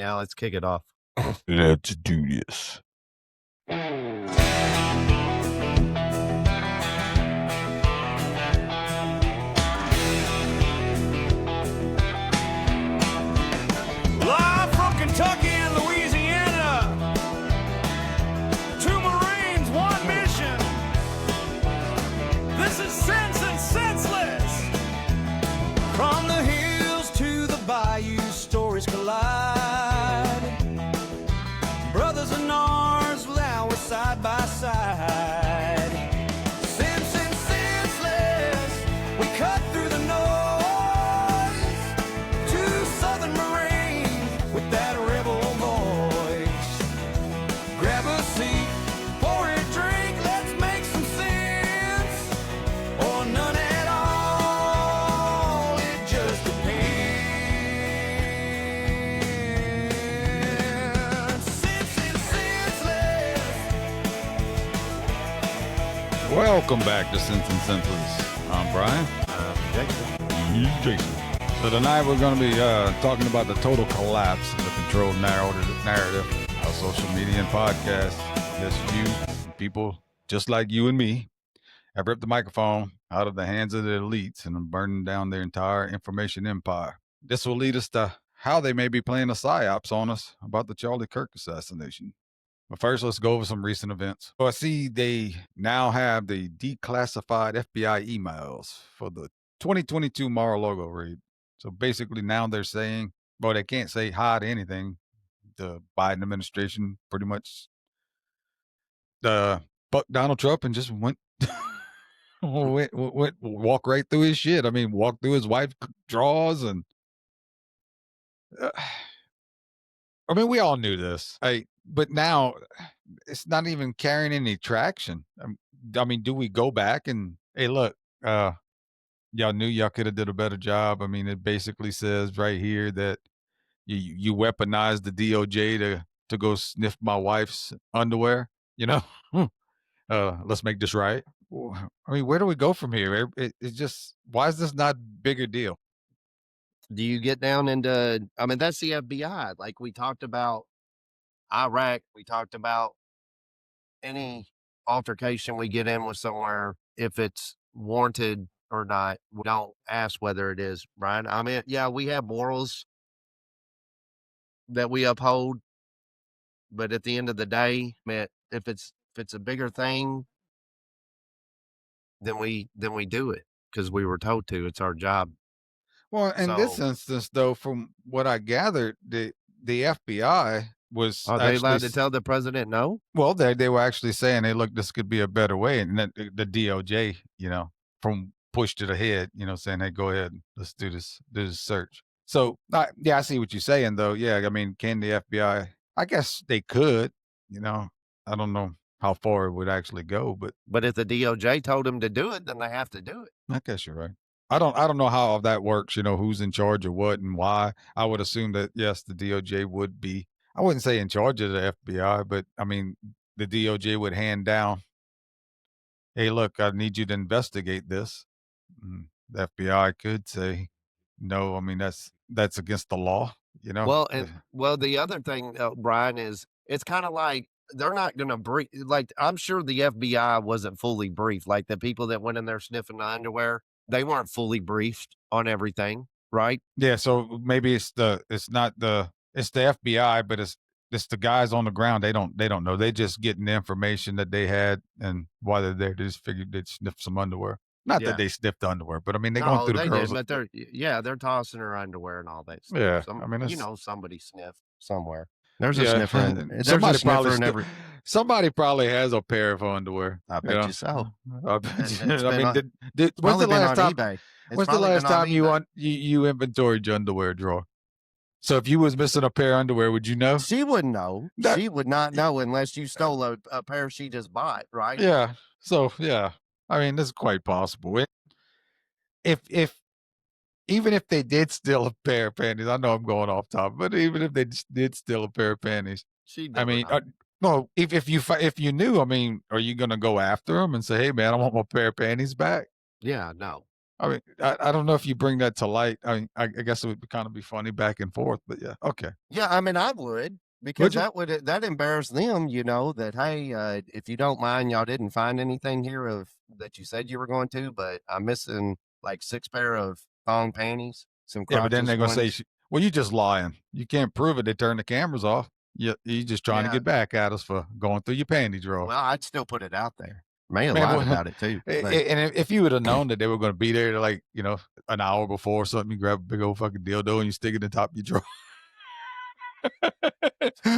Yeah, let's kick it off. Let's do this. Live from Kentucky and Louisiana, 2 Marines, 1 mission. This is Sense and Senseless. From the hills to the bayou, stories collide. Brothers in arms, now we're side by side. Sense and senseless, we cut through the noise. 2 Southern Marines with that rebel voice. Grab a seat, pour a drink, let's make some sense. Or none at all, it just depends. Sense and senseless. Welcome back to Sense and Senseless. I'm Bryan. He's Jason. So tonight we're going to be talking about the total collapse of the controlled narrative, how social media and podcasts, yes, you, people just like you and me, have ripped the microphone out of the hands of the elites and are burning down their entire information empire. This will lead us to how they may be playing a psyops on us about the Charlie Kirk assassination. But first, let's go over some recent events. So I see they now have the declassified FBI emails for the 2022 Mar-a-Lago raid. So basically now they're saying, well, they can't say hide anything. The Biden administration pretty much fucked Donald Trump and just went walk right through his shit. I mean, walk through his wife's drawers and I mean, we all knew this. But now it's not even carrying any traction. I mean, do we go back and, hey, look, y'all knew y'all could have did a better job. I mean, it basically says right here that you weaponized the DOJ to go sniff my wife's underwear, you know? Let's make this right. I mean, where do we go from here? It's just, why is this not a bigger deal? Do you get down into, I mean, that's the FBI. Like we talked about Iraq, we talked about any altercation we get in with somewhere, if it's warranted or not, we don't ask whether it is, right? I mean, yeah, we have morals that we uphold, but at the end of the day, man, if it's a bigger thing, then we do it because we were told to. It's our job. Well, in this instance, though, from what I gathered, the FBI was Are they allowed to tell the president no? Well, they were actually saying, hey, look, this could be a better way. And then the DOJ, pushed it ahead, saying, hey, go ahead, let's do this search. So, yeah, I see what you're saying, though. Yeah, I mean, can the FBI? I guess they could, I don't know how far it would actually go, but if the DOJ told them to do it, then they have to do it. I guess you're right. I don't know how that works, who's in charge of what and why. I would assume that, yes, the DOJ would be, I wouldn't say in charge of the FBI, but I mean, the DOJ would hand down, hey, look, I need you to investigate this. The FBI could say, no, I mean, that's against the law, Well, the other thing, Bryan, is it's kind of like, they're not going to brief, like, I'm sure the FBI wasn't fully briefed. Like the people that went in there sniffing the underwear, they weren't fully briefed on everything, right? Yeah, so maybe it's the FBI, but it's the guys on the ground. They don't know. They just getting the information that they had, and while they're there, they just figured they'd sniff some underwear. Not that they sniffed the underwear, but I mean, they're going through the girls. But they're tossing her underwear and all that stuff. Yeah, I mean, somebody sniffed somewhere. There's a sniffer. Somebody probably has a pair of underwear. I bet you so. I bet you. I mean, when's the last time? When's the last time you inventoried your underwear drawer? So if you was missing a pair of underwear, would you know? She wouldn't know. She would not know unless you stole a pair she just bought, right? Yeah. So yeah, I mean, this is quite possible. Even if they did steal a pair of panties, I know I'm going off top, but even if they did steal a pair of panties, no, if you knew, I mean, are you going to go after them and say, hey man, I want my pair of panties back? Yeah, no. I mean, I don't know if you bring that to light. I mean, I guess it would kind of be funny back and forth, but yeah, okay. Yeah, I mean, I would because Would you? that would that embarrass them, that hey, if you don't mind, y'all didn't find anything here of that you said you were going to, but I'm missing like 6 pair of thong panties, some Yeah, but then crotchless they're gonna say, ones. "Well, you just lying. You can't prove it. They turned the cameras off. You just trying to Yeah, get back at us for going through your panty drawer." well, I'd still put it out there. May have Man, lied well, about it too, but and if you would have known that they were gonna be there, like, an hour before or something, you grab a big old fucking dildo and you stick it in the top of your drawer.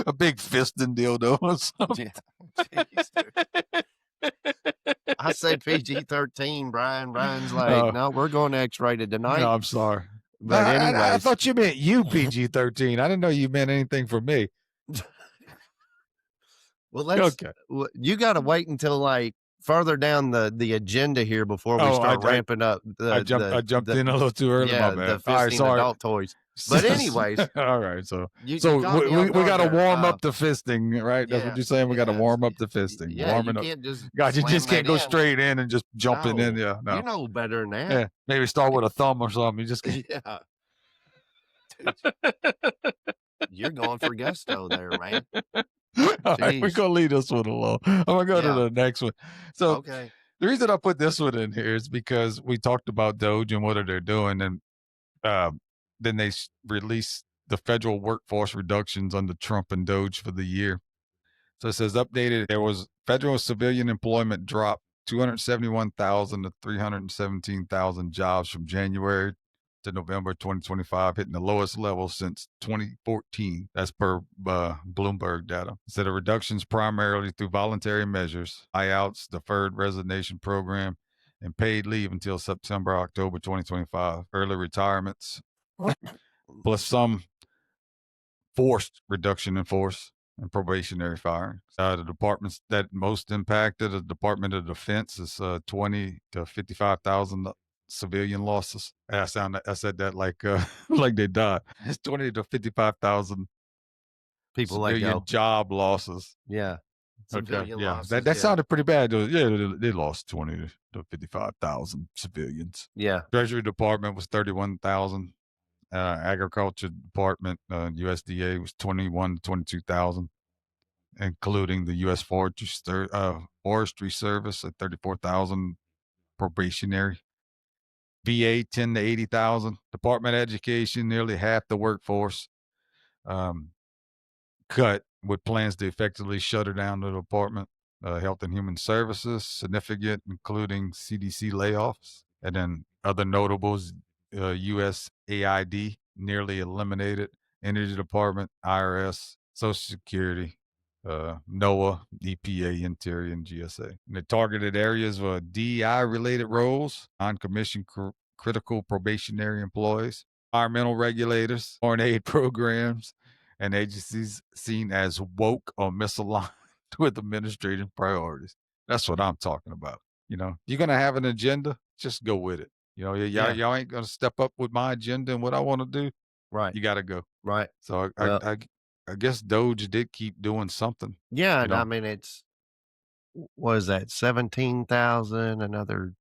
A big fisting dildo or something. yeah, jeez, dude. I said PG-13, Brian. Brian's like, Oh, no, we're going X-rated no, tonight. I'm sorry. But I anyways, thought you meant you PG-13. I didn't know you meant anything for me. well, Okay. you got to wait until like further down the agenda here before we Oh, start ramping up I jumped in a little too early, my yeah, bad. the All right, fisting sorry. adult toys. But anyways, All right, so you so caught me off we guard gotta there. warm up the fisting, right? That's what Yeah, you're saying. We gotta yeah, warm up the fisting, yeah. You warming up. can't just God, you slam just can't that go in. straight in and just jumping in. No, Yeah, you no. know better than that. Yeah, maybe start with a thumb or something. You just can't. Yeah, dude, you're going for gusto there, man. All right, we're Jeez. gonna leave this one alone. I'm gonna go to Yeah. the next one. So Okay. the reason I put this one in here is because we talked about Doge and what are they doing, and uh, then they released the federal workforce reductions under Trump and Doge for the year. So it says updated, there was federal civilian employment dropped 271,000 to 317,000 jobs from January to November 2025, hitting the lowest level since 2014. That's per Bloomberg data. Instead of reductions primarily through voluntary measures, buyouts, deferred resignation program, and paid leave until September, October 2025, early retirements, plus some forced reduction in force and probationary firing. The departments that most impacted, the Department of Defense, is 20 to 55,000 civilian losses. I said that like like they died. It's 20 to 55,000 People let civilian go. job losses. Yeah. Okay, Civilian yeah, losses. that Yeah. sounded pretty bad. Yeah, they lost 20 to 55,000 civilians. Yeah. Treasury Department was 31,000. Agriculture Department, USDA, was 21 to 22,000, including the U.S. Forestry Service at 34,000 probationary. VA 10 to 80,000. Department of Education, nearly half the workforce. Cut with plans to effectively shutter down the department. Health and Human Services, significant, including CDC layoffs. And then other notables, USAID, nearly eliminated. Energy Department, IRS, Social Security, NOAA, EPA, Interior, and GSA. And the targeted areas were DEI-related roles, non-commissioned critical probationary employees, environmental regulators, foreign aid programs, and agencies seen as woke or misaligned with administrative priorities. That's what I'm talking about. You're going to have an agenda, just go with it. Yeah. Y'all ain't going to step up with my agenda and what I want to do. Right. You got to go. Right. So Well, I guess Doge did keep doing something. yeah. You And I know, mean, was that 17,000, another,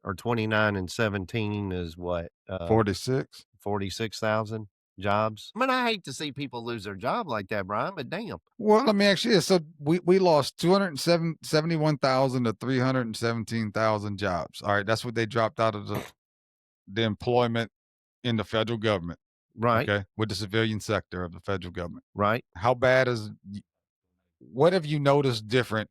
or 29 and 17 is what? 46. 46,000 jobs. I mean, I hate to see people lose their job like that, Brian, but damn. Well, let me ask you this. So we lost 271,000 to 317,000 jobs. All right, that's what they dropped out of the employment in the federal government. Right. Okay, with the civilian sector of the federal government. Right. How bad what have you noticed different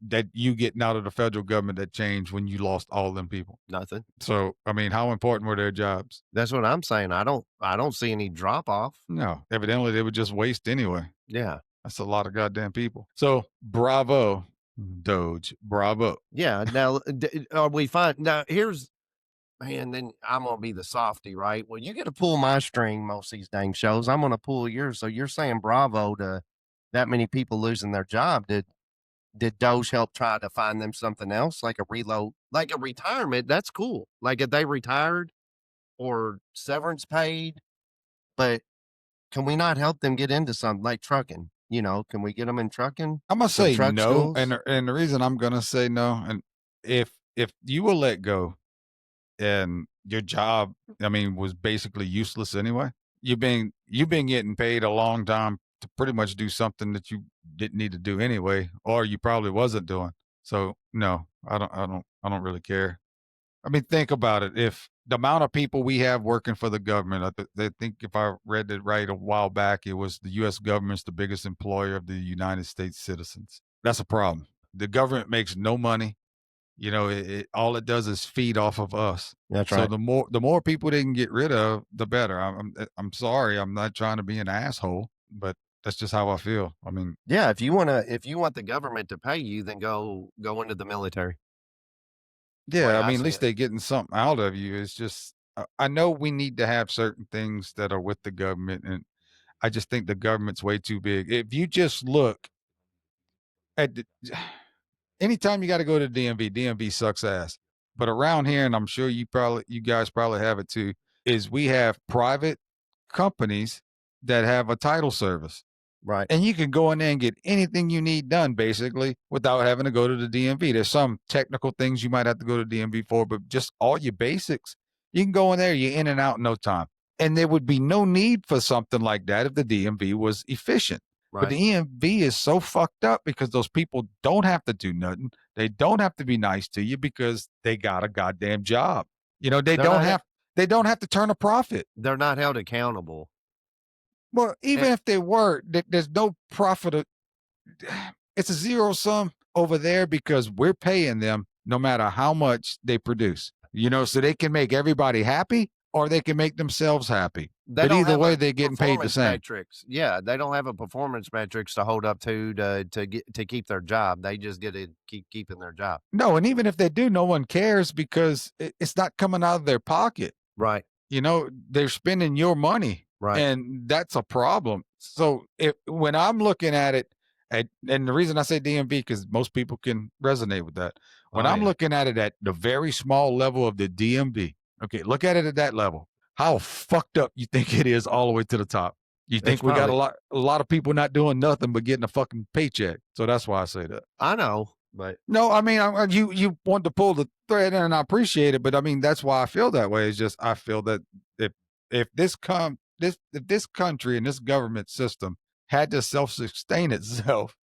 that you getting out of the federal government that changed when you lost all them people? Nothing. So, I mean, how important were their jobs? That's what I'm saying. I don't see any drop off. No, evidently they would just waste anyway. Yeah. That's a lot of goddamn people. So, bravo, Doge, bravo. Yeah. Now, are we fine? Now, man, then I'm going to be the softy, right? Well, you get to pull my string most of these dang shows. I'm going to pull yours. So you're saying bravo to that many people losing their job. Did Doge help try to find them something else, like a reload, like a retirement? That's cool. Like if they retired or severance paid, but can we not help them get into something like trucking? Can we get them in trucking? I'm gonna Some say truck no, schools? and the reason I'm gonna say no, and if you will let go, and your job, I mean, was basically useless anyway. You've been getting paid a long time to pretty much do something that you didn't need to do anyway, or you probably wasn't doing. So no, I don't really care. I mean, think about it. If the amount of people we have working for the government, they think if I read it right a while back, it was the U.S. government's the biggest employer of the United States citizens. That's a problem. The government makes no money. All it does is feed off of us. That's So right. the more people they can get rid of, the better. I'm sorry. I'm not trying to be an asshole, but that's just how I feel. I mean, Yeah, if you want the government to pay you, then go into the military. That's the way yeah, I I mean, at see least it. they getting something out of you. It's just I know we need to have certain things that are with the government, and I just think the government's way too big. If you just look at anytime you got to go to DMV sucks ass. But around here, and I'm sure you guys probably have it too, is we have private companies that have a title service. Right. And you can go in there and get anything you need done basically without having to go to the DMV. There's some technical things you might have to go to DMV for, but just all your basics, you can go in there, you're in and out in no time. And there would be no need for something like that if the DMV was efficient. But Right. the EMV is so fucked up because those people don't have to do nothing. They don't have to be nice to you because they got a goddamn job. They They're don't not have they don't have to turn a profit. they're not held accountable. Well, And even if they were, there's no profit. It's a zero sum over there because we're paying them no matter how much they produce. So they can make everybody happy or they can make themselves happy. they But don't either have way, a they're getting paid the performance same. metrics. Yeah, they don't have a performance metrics to hold up to keep their job. They just get to keep keeping their job. No, and even if they do, no one cares because it's not coming out of their pocket. Right. They're spending your money, Right. and that's a problem. So when I'm looking at it, and the reason I say DMV because most people can resonate with that. When Oh I'm yeah. looking at it at the very small level of the DMV, okay, look at it at that level. How fucked up you think it is all the way to the top? You It's think we got a probably lot of people not doing nothing but getting a fucking paycheck? So that's why I say that. I know, but No, I mean, you want to pull the thread, and I appreciate it, but I mean that's why I feel that way. It's just I feel that if this country and this government system had to self sustain itself,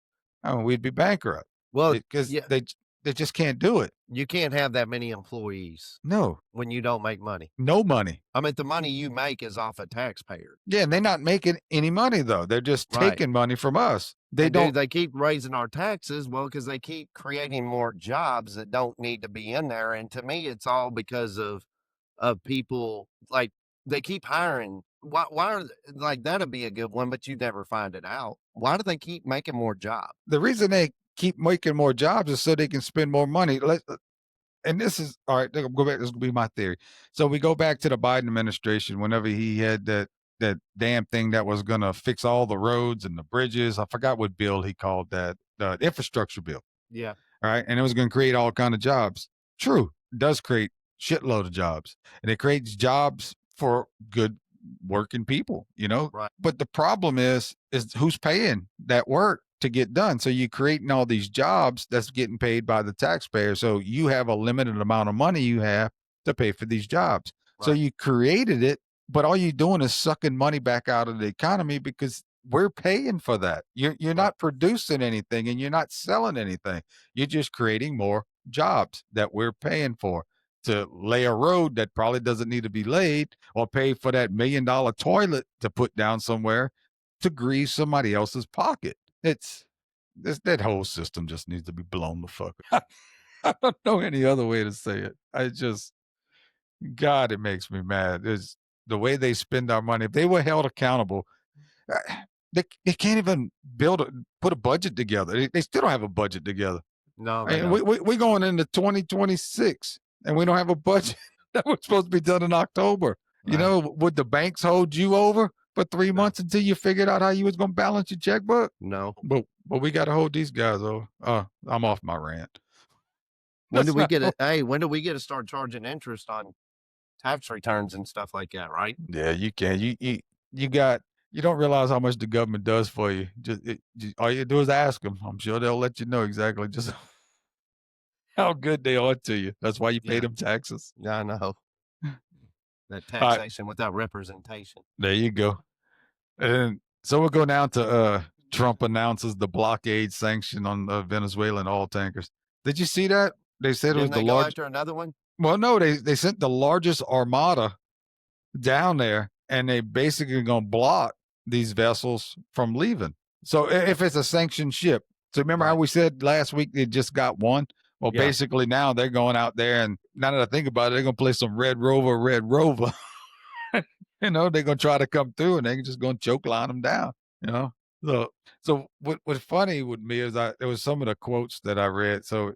I mean, we'd be bankrupt well, because yeah, they just can't do it. you can't have that many employees No, when you don't make money. no money. I mean, the money you make is off a taxpayer. Yeah, and they're not making any money though. They're just Right. taking money from us. They And do don't. they keep raising our taxes? Well, because they keep creating more jobs that don't need to be in there. And to me, it's all because of people like they keep hiring. Why are like that'd be a good one, but you never find it out. Why do they keep making more jobs? The reason they keep making more jobs is so they can spend more money. And this is all right. Go back. This will be my theory. So we go back to the Biden administration. Whenever he had that damn thing that was going to fix all the roads and the bridges, I forgot what bill he called that. The infrastructure bill. Yeah. All right, and it was going to create all kind of jobs. True, it does create shitload of jobs, and it creates jobs for good working people. Right. But the problem is who's paying that work to get done. So you're creating all these jobs that's getting paid by the taxpayer. So you have a limited amount of money you have to pay for these jobs. So Right. you created it, but all you're doing is sucking money back out of the economy because we're paying for that. You're Right. not producing anything and you're not selling anything. You're just creating more jobs that we're paying for to lay a road that probably doesn't need to be laid or pay for that $1 million toilet to put down somewhere to grease somebody else's pocket. That whole system just needs to be blown the fuck up. I don't know any other way to say it. God, it makes me mad. It's the way they spend our money. If they were held accountable, they can't even put a budget together. They still don't have a budget together. No, they And don't. we going into 2026 and we don't have a budget that was supposed to be done in October. Right. Would the banks hold you over for 3 No. months until you figured out how you was going to balance your checkbook? No. But we got to hold these guys over. I'm off my rant. When do That's we not, get it? Hey, when do we get to start charging interest on tax returns and stuff like that? Right. yeah, you can. You don't realize how much the government does for you. All you do is ask them. I'm sure they'll let you know exactly just how good they are to you. That's why you pay Yeah. them taxes. Yeah, I know. That All right, taxation without representation. there you go. And so we'll go down to Trump announces the blockade sanction on Venezuelan oil tankers. Did you see that? They said it was Didn't the they go large. after another one? Well, no, they sent the largest armada down there, and they basically gonna block these vessels from leaving. So if it's a sanctioned ship, so remember how Right. we said last week they just got one? Well, Yeah. basically now they're going out there, and now that I think about it, they're gonna play some Red Rover. You know, they're gonna try to come through, and they're just gonna choke line them down. You know, so what's funny with me is there was some of the quotes that I read. So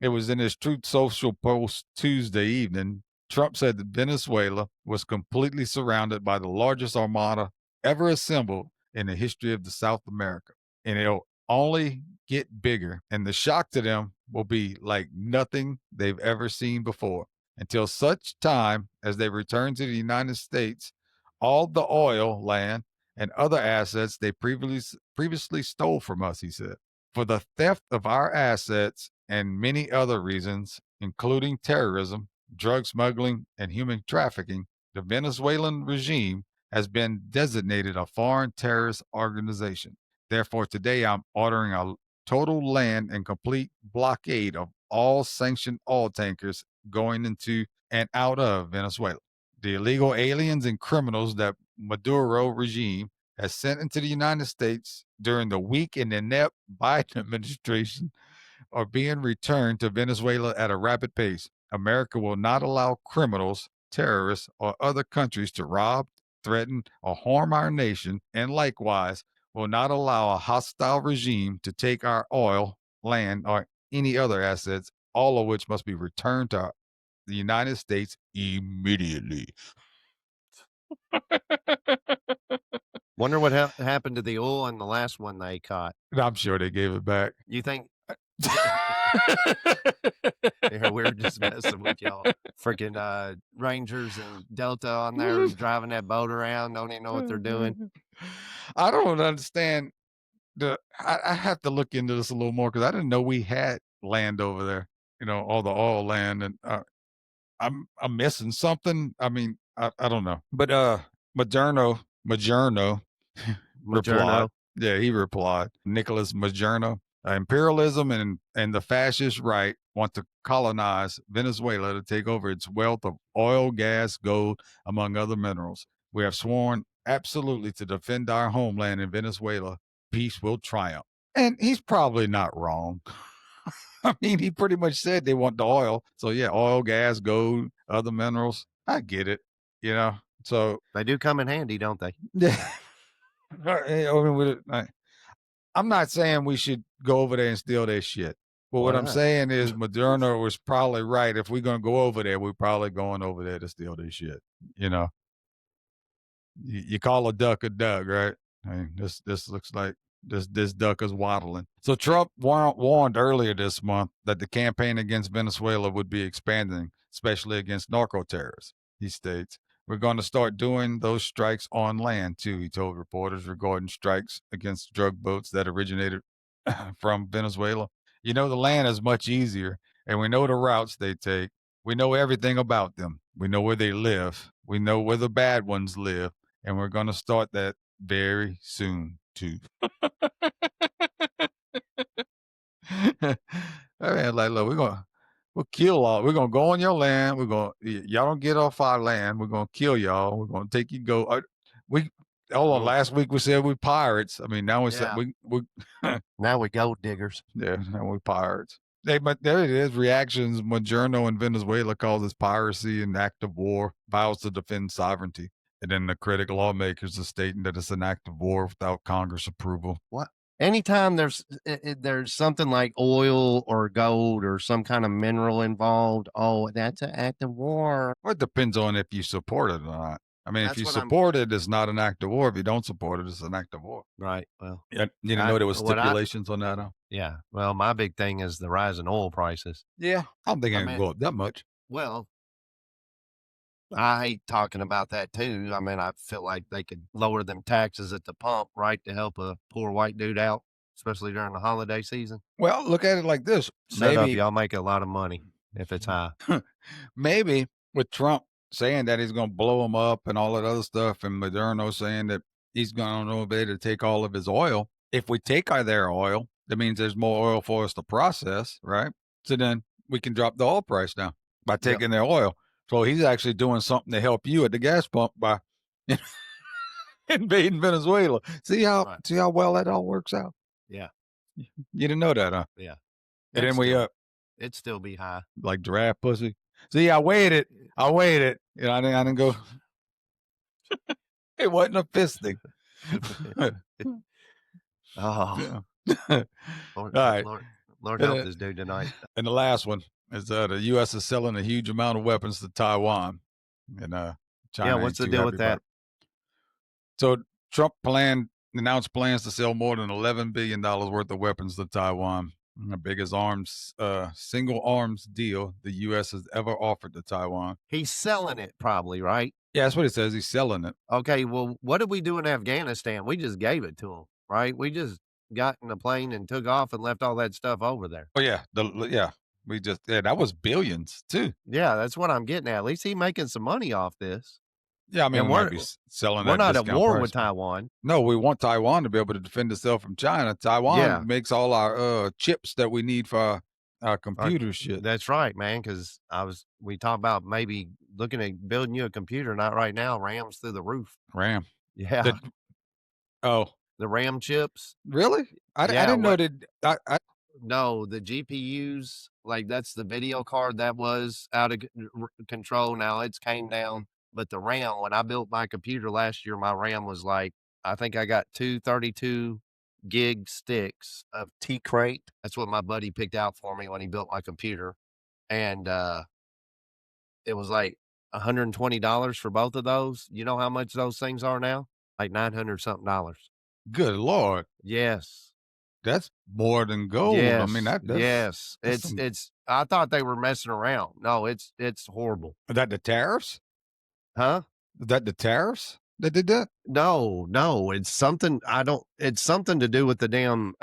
it was in his Truth Social post Tuesday evening. Trump said that Venezuela was completely surrounded by the largest armada ever assembled in the history of the South America, and it'll only get bigger. And the shock to them will be like nothing they've ever seen before. Until such time as they return to the United States, all the oil, land, and other assets they previously stole from us, he said. For the theft of our assets and many other reasons, including terrorism, drug smuggling, and human trafficking, the Venezuelan regime has been designated a foreign terrorist organization. Therefore, today I'm ordering a total land and complete blockade of all sanctioned oil tankers going into and out of Venezuela. The illegal aliens and criminals that Maduro regime has sent into the United States during the weak and inept Biden administration are being returned to Venezuela at a rapid pace. America will not allow criminals, terrorists, or other countries to rob, threaten, or harm our nation, and likewise will not allow a hostile regime to take our oil, land, or any other assets, all of which must be returned to the United States immediately. Wonder what happened to the oil in the last one they caught. I'm sure they gave it back. You think? Yeah, we're just messing with y'all. Freaking Rangers and Delta on there driving that boat around, don't even know what they're doing. I don't understand I have to look into this a little more because I didn't know we had land over there. You know, all the oil land, and I'm missing something. I mean, I don't know. But Majerno replied. Majerno. Yeah, he replied. Nicholas Majerno. Imperialism and the fascist right want to colonize Venezuela to take over its wealth of oil, gas, gold, among other minerals. We have sworn absolutely to defend our homeland in Venezuela. Peace will triumph. And he's probably not wrong. I mean, he pretty much said they want the oil. So yeah, oil, gas, gold, other minerals. I get it. You know. So They do come in handy, don't they? yeah. I'm not saying we should go over there and steal their shit. But what I'm saying is Moderna was probably right. If we're going to go over there, we're probably going over there to steal their shit. You know, you call a duck, right? I mean, this looks like this duck is waddling. So Trump warned earlier this month that the campaign against Venezuela would be expanding, especially against narco terrorists. He states, "We're going to start doing those strikes on land too," he told reporters regarding strikes against drug boats that originated from Venezuela. "You know, the land is much easier, and we know the routes they take. We know everything about them. We know where they live. We know where the bad ones live, and we're going to start that very soon too." I mean, like, look, we'll kill all. We're gonna go on your land. Y'all don't get off our land. We're gonna kill y'all. We're gonna take you go. Last week we said we pirates. I mean, now we said we now we gold diggers. Yeah, now we pirates. But there it is. Reactions. Majerno in Venezuela calls this piracy an act of war, vows to defend sovereignty. And then the critical lawmakers are stating that it's an act of war without Congress approval. What? Anytime there's something like oil or gold or some kind of mineral involved, oh, that's an act of war. Well, it depends on if you support it or not. I mean, if you support it, it's not an act of war. If you don't support it, it's an act of war. Right. Well, you didn't know there was stipulations on that, huh? Yeah. Well, my big thing is the rise in oil prices. Yeah. I don't think it can go up that much. Well, I hate talking about that too. I mean, I feel like they could lower them taxes at the pump, right, to help a poor white dude out, especially during the holiday season. Well, look at it like this. Maybe y'all make a lot of money if it's high. Maybe with Trump saying that he's going to blow them up and all that other stuff, and Moderno saying that he's going to be able to take all of his oil. If we take their oil, that means there's more oil for us to process, right? So then we can drop the oil price down by taking their oil. So he's actually doing something to help you at the gas pump by invading Venezuela. See how well that all works out? Yeah. You didn't know that, huh? Yeah. And then it'd still be high. Like giraffe pussy. See, I waited. You know, I didn't go. It wasn't a fisting. Oh. Yeah. Lord, right. Lord help this dude tonight. And the last one is the U.S. is selling a huge amount of weapons to Taiwan. And China. Yeah, what's the deal with that? So Trump announced plans to sell more than $11 billion worth of weapons to Taiwan. The biggest single arms deal the U.S. has ever offered to Taiwan. He's selling it probably, right? Yeah, that's what it says. He's selling it. Okay, well, what did we do in Afghanistan? We just gave it to him, right? We just got in a plane and took off and left all that stuff over there. Oh, yeah. That was billions, too. Yeah, that's what I'm getting at. At least he's making some money off this. Yeah, I mean, we might be selling. We're not at war with Taiwan. No, we want Taiwan to be able to defend itself from China. Taiwan makes all our chips that we need for our computer shit. That's right, man. Because we talked about maybe looking at building you a computer. Not right now. RAM's through the roof. RAM. Yeah. The RAM chips. Really? I didn't know that. No, the GPUs, like that's the video card that was out of control. Now it's came down. But the RAM, when I built my computer last year, my RAM was like, I think I got 232 gig sticks of T-Crate. That's what my buddy picked out for me when he built my computer. And it was like $120 for both of those. You know how much those things are now? Like $900 something. Good Lord. Yes. That's more than gold. Yes. I mean, that's it's I thought they were messing around. No, it's horrible. Is that the tariffs? Huh? Is that the tariffs that did that? No, it's something it's something to do with the damn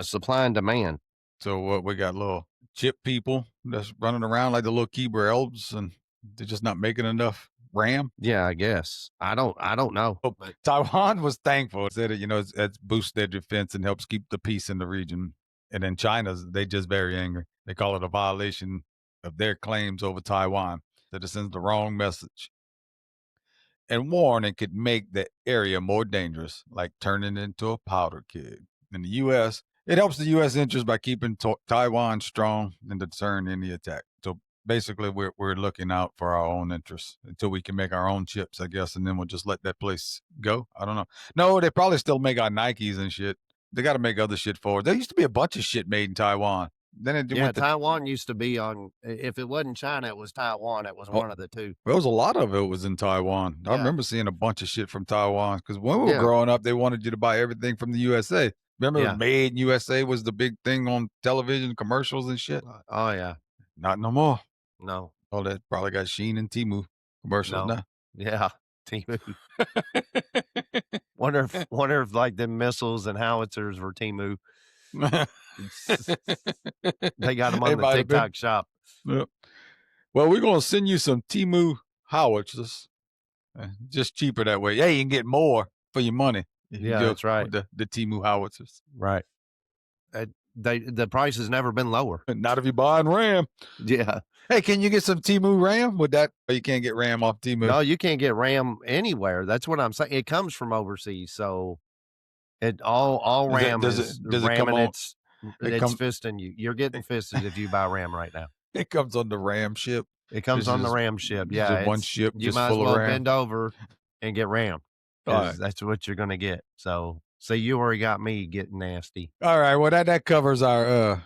supply and demand. So what, we got little chip people that's running around like the little keyboard elves, and they're just not making enough RAM? Yeah, I guess. I don't know. But Taiwan was thankful. It said it's boosts their defense and helps keep the peace in the region. And then they just very angry. They call it a violation of their claims over Taiwan, that it sends the wrong message. And warn it could make the area more dangerous, like turning into a powder keg. In the U.S., it helps the U.S. interest by keeping Taiwan strong and deterring any attack. So basically, we're looking out for our own interests until we can make our own chips, I guess, and then we'll just let that place go. I don't know. No, they probably still make our Nikes and shit. They got to make other shit for it. There used to be a bunch of shit made in Taiwan. Then Taiwan used to be on. If it wasn't China, it was Taiwan. It was one of the two. There was a lot of it was in Taiwan. I remember seeing a bunch of shit from Taiwan because when we were growing up, they wanted you to buy everything from the USA. Remember, Made in USA was the big thing on television commercials and shit. Oh yeah, not no more. No. Oh, that probably got Shein and Temu commercials now. Yeah, Temu. wonder if like the missiles and howitzers were Temu. They got them on the TikTok shop. Yep. Well, we're gonna send you some Temu howitzers, just cheaper that way. Yeah, you can get more for your money. Yeah, that's right. The Temu howitzers, right? The price has never been lower. Not if you're buying RAM. Yeah. Hey, can you get some Temu RAM with that? Or you can't get RAM off Temu. No, you can't get RAM anywhere. That's what I'm saying. It comes from overseas, so all RAM is RAM, and it's fisting you. You're getting fisted if you buy RAM right now. It comes on the RAM ship. It comes on the RAM ship. Yeah, one ship. You might as well bend over and get RAM. Right. That's what you're gonna get. So you already got me getting nasty. All right. Well, that covers our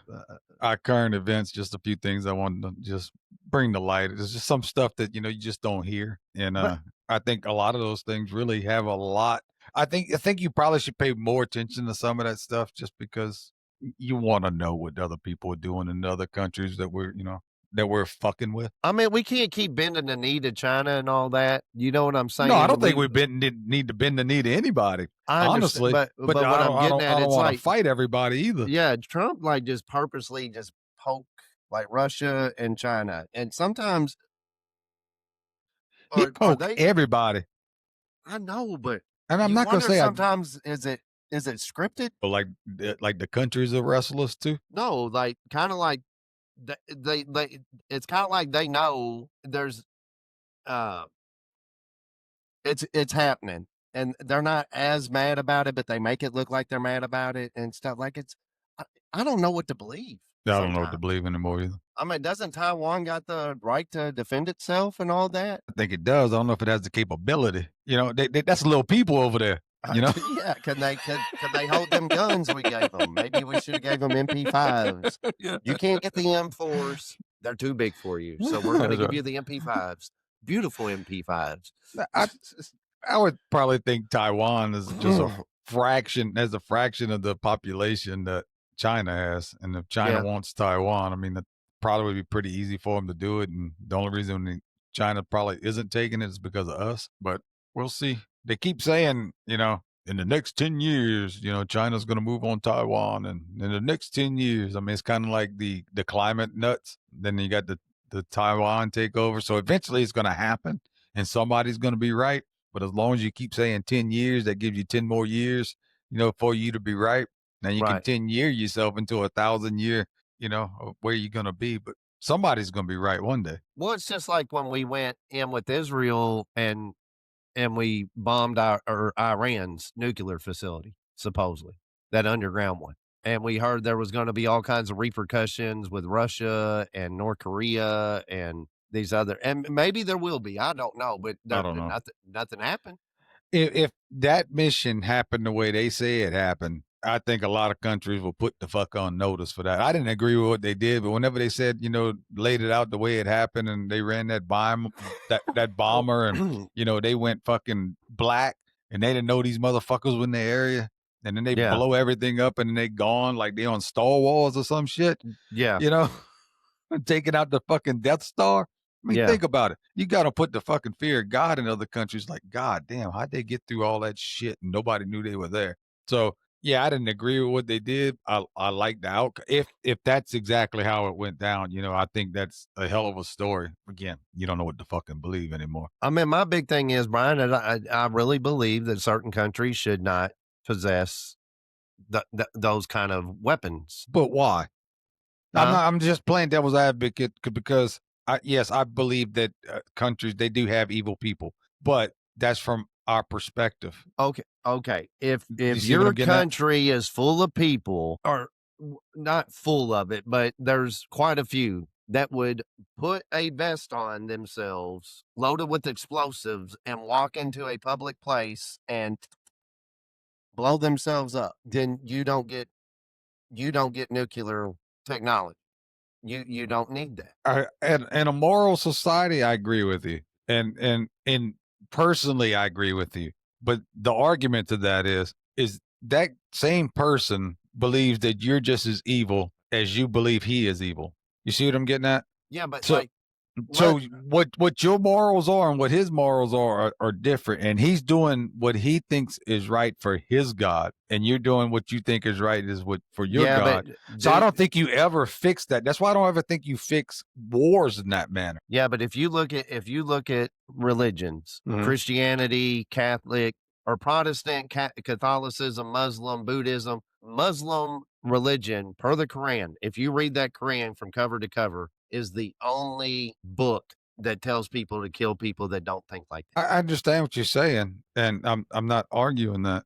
current events. Just a few things I wanted to just bring to light. There's just some stuff that you just don't hear, and I think a lot of those things really have a lot. I think you probably should pay more attention to some of that stuff, just because you want to know what other people are doing in other countries that we're fucking with. I mean, we can't keep bending the knee to China and all that. You know what I'm saying? No, I don't think we need to bend the knee to anybody. Honestly, but what I'm getting at, it's like fight everybody either. Yeah, Trump just purposely just poke like Russia and China, and sometimes He are poked they? everybody. I know, but And I'm you not gonna wonder say sometimes, is it scripted? like the countries are restless too. No, like, kinda like they it's kinda like they know there's, uh it's happening, and they're not as mad about it, but they make it look like they're mad about it and stuff, like, I I don't know what to believe I don't know what to sometimes. believe anymore either. I mean, doesn't Taiwan got the right to defend itself and all that? I think it does. I don't know if it has the capability. You know, that's little people over there. You know, Yeah, can they hold them guns we gave them? Maybe we shoulda gave them MP5s. yeah, You can't get the M4s, they're too big for you, so we're gonna that's give right. you the MP5s. Beautiful MP5s. I I would probably think Taiwan is just a fraction of the population that China has. And if China Yeah, wants Taiwan, I mean, that probably would be pretty easy for them to do it. And the only reason China probably isn't taking it is because of us. But we'll see. They keep saying, in the next 10 years, China's going to move on Taiwan. And in the next 10 years, I mean, it's kind of like the climate nuts. Then you got the Taiwan takeover. So eventually it's going to happen and somebody's going to be right. But as long as you keep saying 10 years, that gives you 10 more years, for you to be right. Now you can right. 10-year yourself into 1,000 year, of where you're going to be. But somebody's going to be right one day. Well, it's just like when we went in with Israel and we bombed Iran's nuclear facility, supposedly, that underground one. And we heard there was gonna be all kinds of repercussions with Russia and North Korea and these other, and maybe there will be, I don't know, but I there don't know. nothing happened. If that mission happened the way they say it happened, I think a lot of countries will put the fuck on notice for that. I didn't agree with what they did, but whenever they said, laid it out the way it happened, and they ran that bomb, that bomber, and they went fucking black, and they didn't know these motherfuckers were in the area, and then they Yeah, blow everything up, and then they gone like they on Star Wars or some shit, yeah, you know. Taking out the fucking Death Star. I mean, yeah. think about it. You got to put the fucking fear of God in other countries. Like, God damn, how'd they get through all that shit and nobody knew they were there? So, yeah, I didn't agree with what they did. I like the outcome. If that's exactly how it went down, I think that's a hell of a story. Again, you don't know what to fucking believe anymore. I mean, my big thing is, Brian, and I really believe that certain countries should not possess those kind of weapons. But why? Huh? I'm just playing devil's advocate because yes, I believe that countries they do have evil people, but that's from our perspective. Okay, okay. You If see what your I'm getting at? country is full of people, or not full of it, but there's quite a few that would put a vest on themselves, loaded with explosives, and walk into a public place and blow themselves up, then you don't get nuclear technology. You don't need that. And in a moral society, I agree with you, and personally, I agree with you. But the argument to that is that same person believes that you're just as evil as you believe he is evil. You see what I'm getting at? Yeah, but So like, so let what your morals are and what his morals are different, and he's doing what he thinks is right for his God, and you're doing what you think is right is what for your yeah, but God. So I do don't think you ever fix that. That's why I don't ever think you fix wars in that manner. Yeah, but if you look at religions, Mhm. Christianity, Catholic, or Protestant, Catholicism, Muslim, Buddhism, Muslim religion per the Quran, if you read that Quran from cover to cover, is the only book that tells people to kill people that don't think like that. I understand what you're saying, and I'm not arguing that.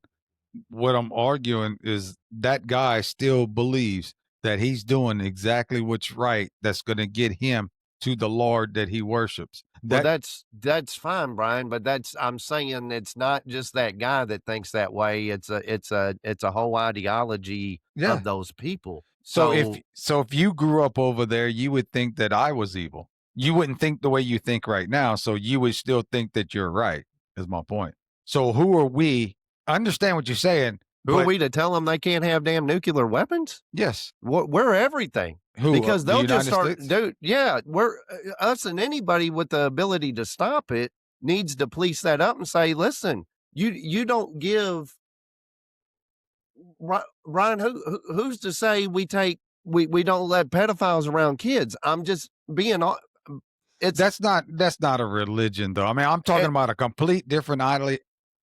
What I'm arguing is that guy still believes that he's doing exactly what's right. That's going to get him to the Lord that he worships. Well, That that's fine, Brian, but that's I'm saying it's not just that guy that thinks that way. It's a whole ideology yeah. of those people. So So if you grew up over there, you would think that I was evil. You wouldn't think the way you think right now, so you would still think that you're right. Is my point. So who are we? I understand what you're saying, who are but we to tell them they can't have damn nuclear weapons? yes, We're everything who because the they'll just United start, States? dude. Yeah, we're us, and anybody with the ability to stop it needs to police that up and say, listen, you don't give Ryan. Who's to say we don't let pedophiles around kids? I'm just being it's that's not a religion though. I mean, I'm talking about a complete different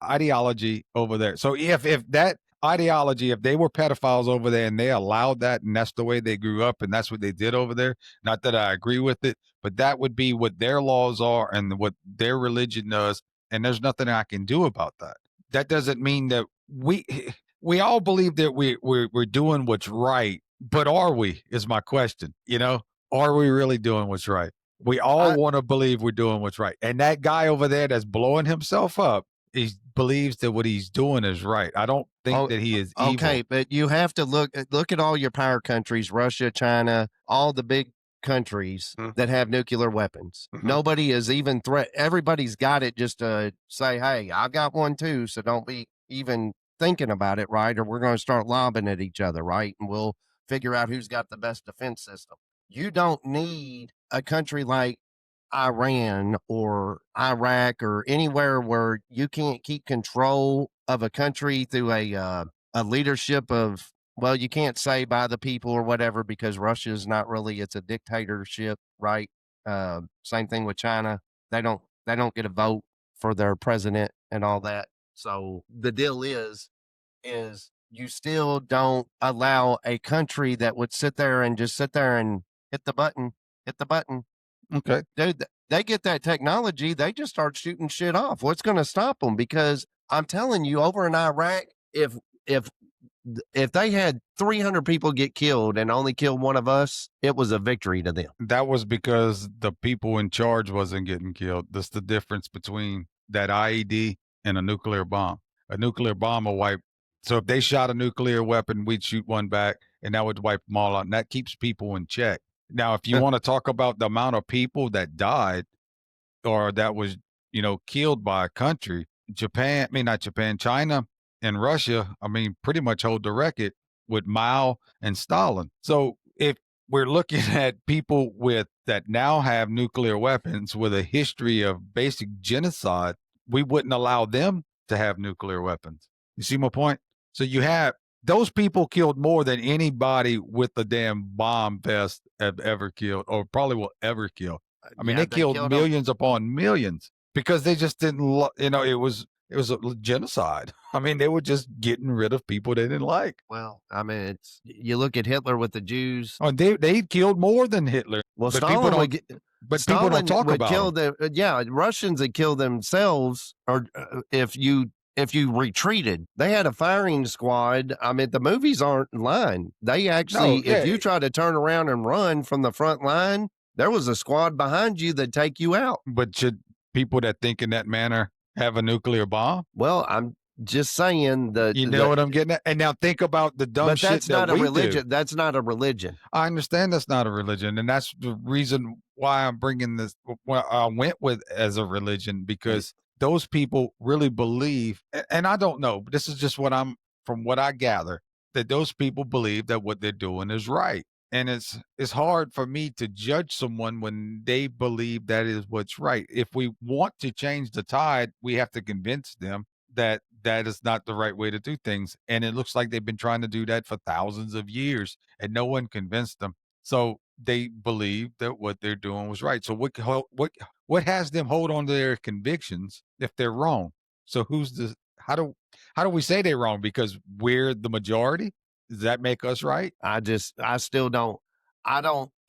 ideology over there. So if that ideology, if they were pedophiles over there and they allowed that and that's the way they grew up and that's what they did over there, not that I agree with it, but that would be what their laws are and what their religion does, and there's nothing I can do about that. That doesn't mean that we all believe that we're doing what's right, but are we, is my question. Are we really doing what's right? We all want to believe we're doing what's right. And that guy over there that's blowing himself up, he believes that what he's doing is right. I don't think that he is evil. Okay, but you have to look at all your power countries, Russia, China, all the big countries that have nuclear weapons. Nobody is even everybody's got it just to say, hey, I got one too, so don't be even thinking about it, right? Or we're going to start lobbing at each other, right? And we'll figure out who's got the best defense system. You don't need a country like Iran or Iraq or anywhere where you can't keep control of a country through a leadership of, well, you can't say by the people or whatever, because Russia is not really, it's a dictatorship, right? Same thing with China. They don't get a vote for their president and all that. So the deal is you still don't allow a country that would sit there and hit the button. Okay. Dude, they get that technology, they just start shooting shit off. What's going to stop them? Because I'm telling you, over in Iraq, if they had 300 people get killed and only killed one of us, it was a victory to them. That was because the people in charge wasn't getting killed. That's the difference between that IED and a nuclear bomb. A nuclear bomb will wipe. So if they shot a nuclear weapon, we'd shoot one back, and that would wipe them all out. And that keeps people in check. Now, if you want to talk about the amount of people that died or that was, killed by a country, China and Russia, pretty much hold the record with Mao and Stalin. So if we're looking at people that now have nuclear weapons with a history of basic genocide, we wouldn't allow them to have nuclear weapons. You see my point? So you have those people killed more than anybody with the damn bomb vest have ever killed, or probably will ever kill. They killed millions upon millions because they just didn't, it was a genocide. They were just getting rid of people they didn't like. Well, you look at Hitler with the Jews. Oh, they killed more than Hitler. Well, but Stalin people don't talk about them. Russians would kill themselves, or if you retreated. They had a firing squad. The movies aren't lying. They actually, if you try to turn around and run from the front line, there was a squad behind you that'd take you out. But should people that think in that manner have a nuclear bomb? Well, I'm just saying that. You know what I'm getting at? And now think about the dumb shit that's not that a religion. Do. That's not a religion. I understand that's not a religion. And that's the reason why I'm bringing this, what I went with as a religion, because those people really believe, and I don't know, but this is just from what I gather, that those people believe that what they're doing is right. And it's hard for me to judge someone when they believe that is what's right. If we want to change the tide, we have to convince them that that is not the right way to do things. And it looks like they've been trying to do that for thousands of years and no one convinced them. So they believe that what they're doing was right. So what has them hold on to their convictions if they're wrong? So how do we say they're wrong? Because we're the majority? Does that make us right? I still don't.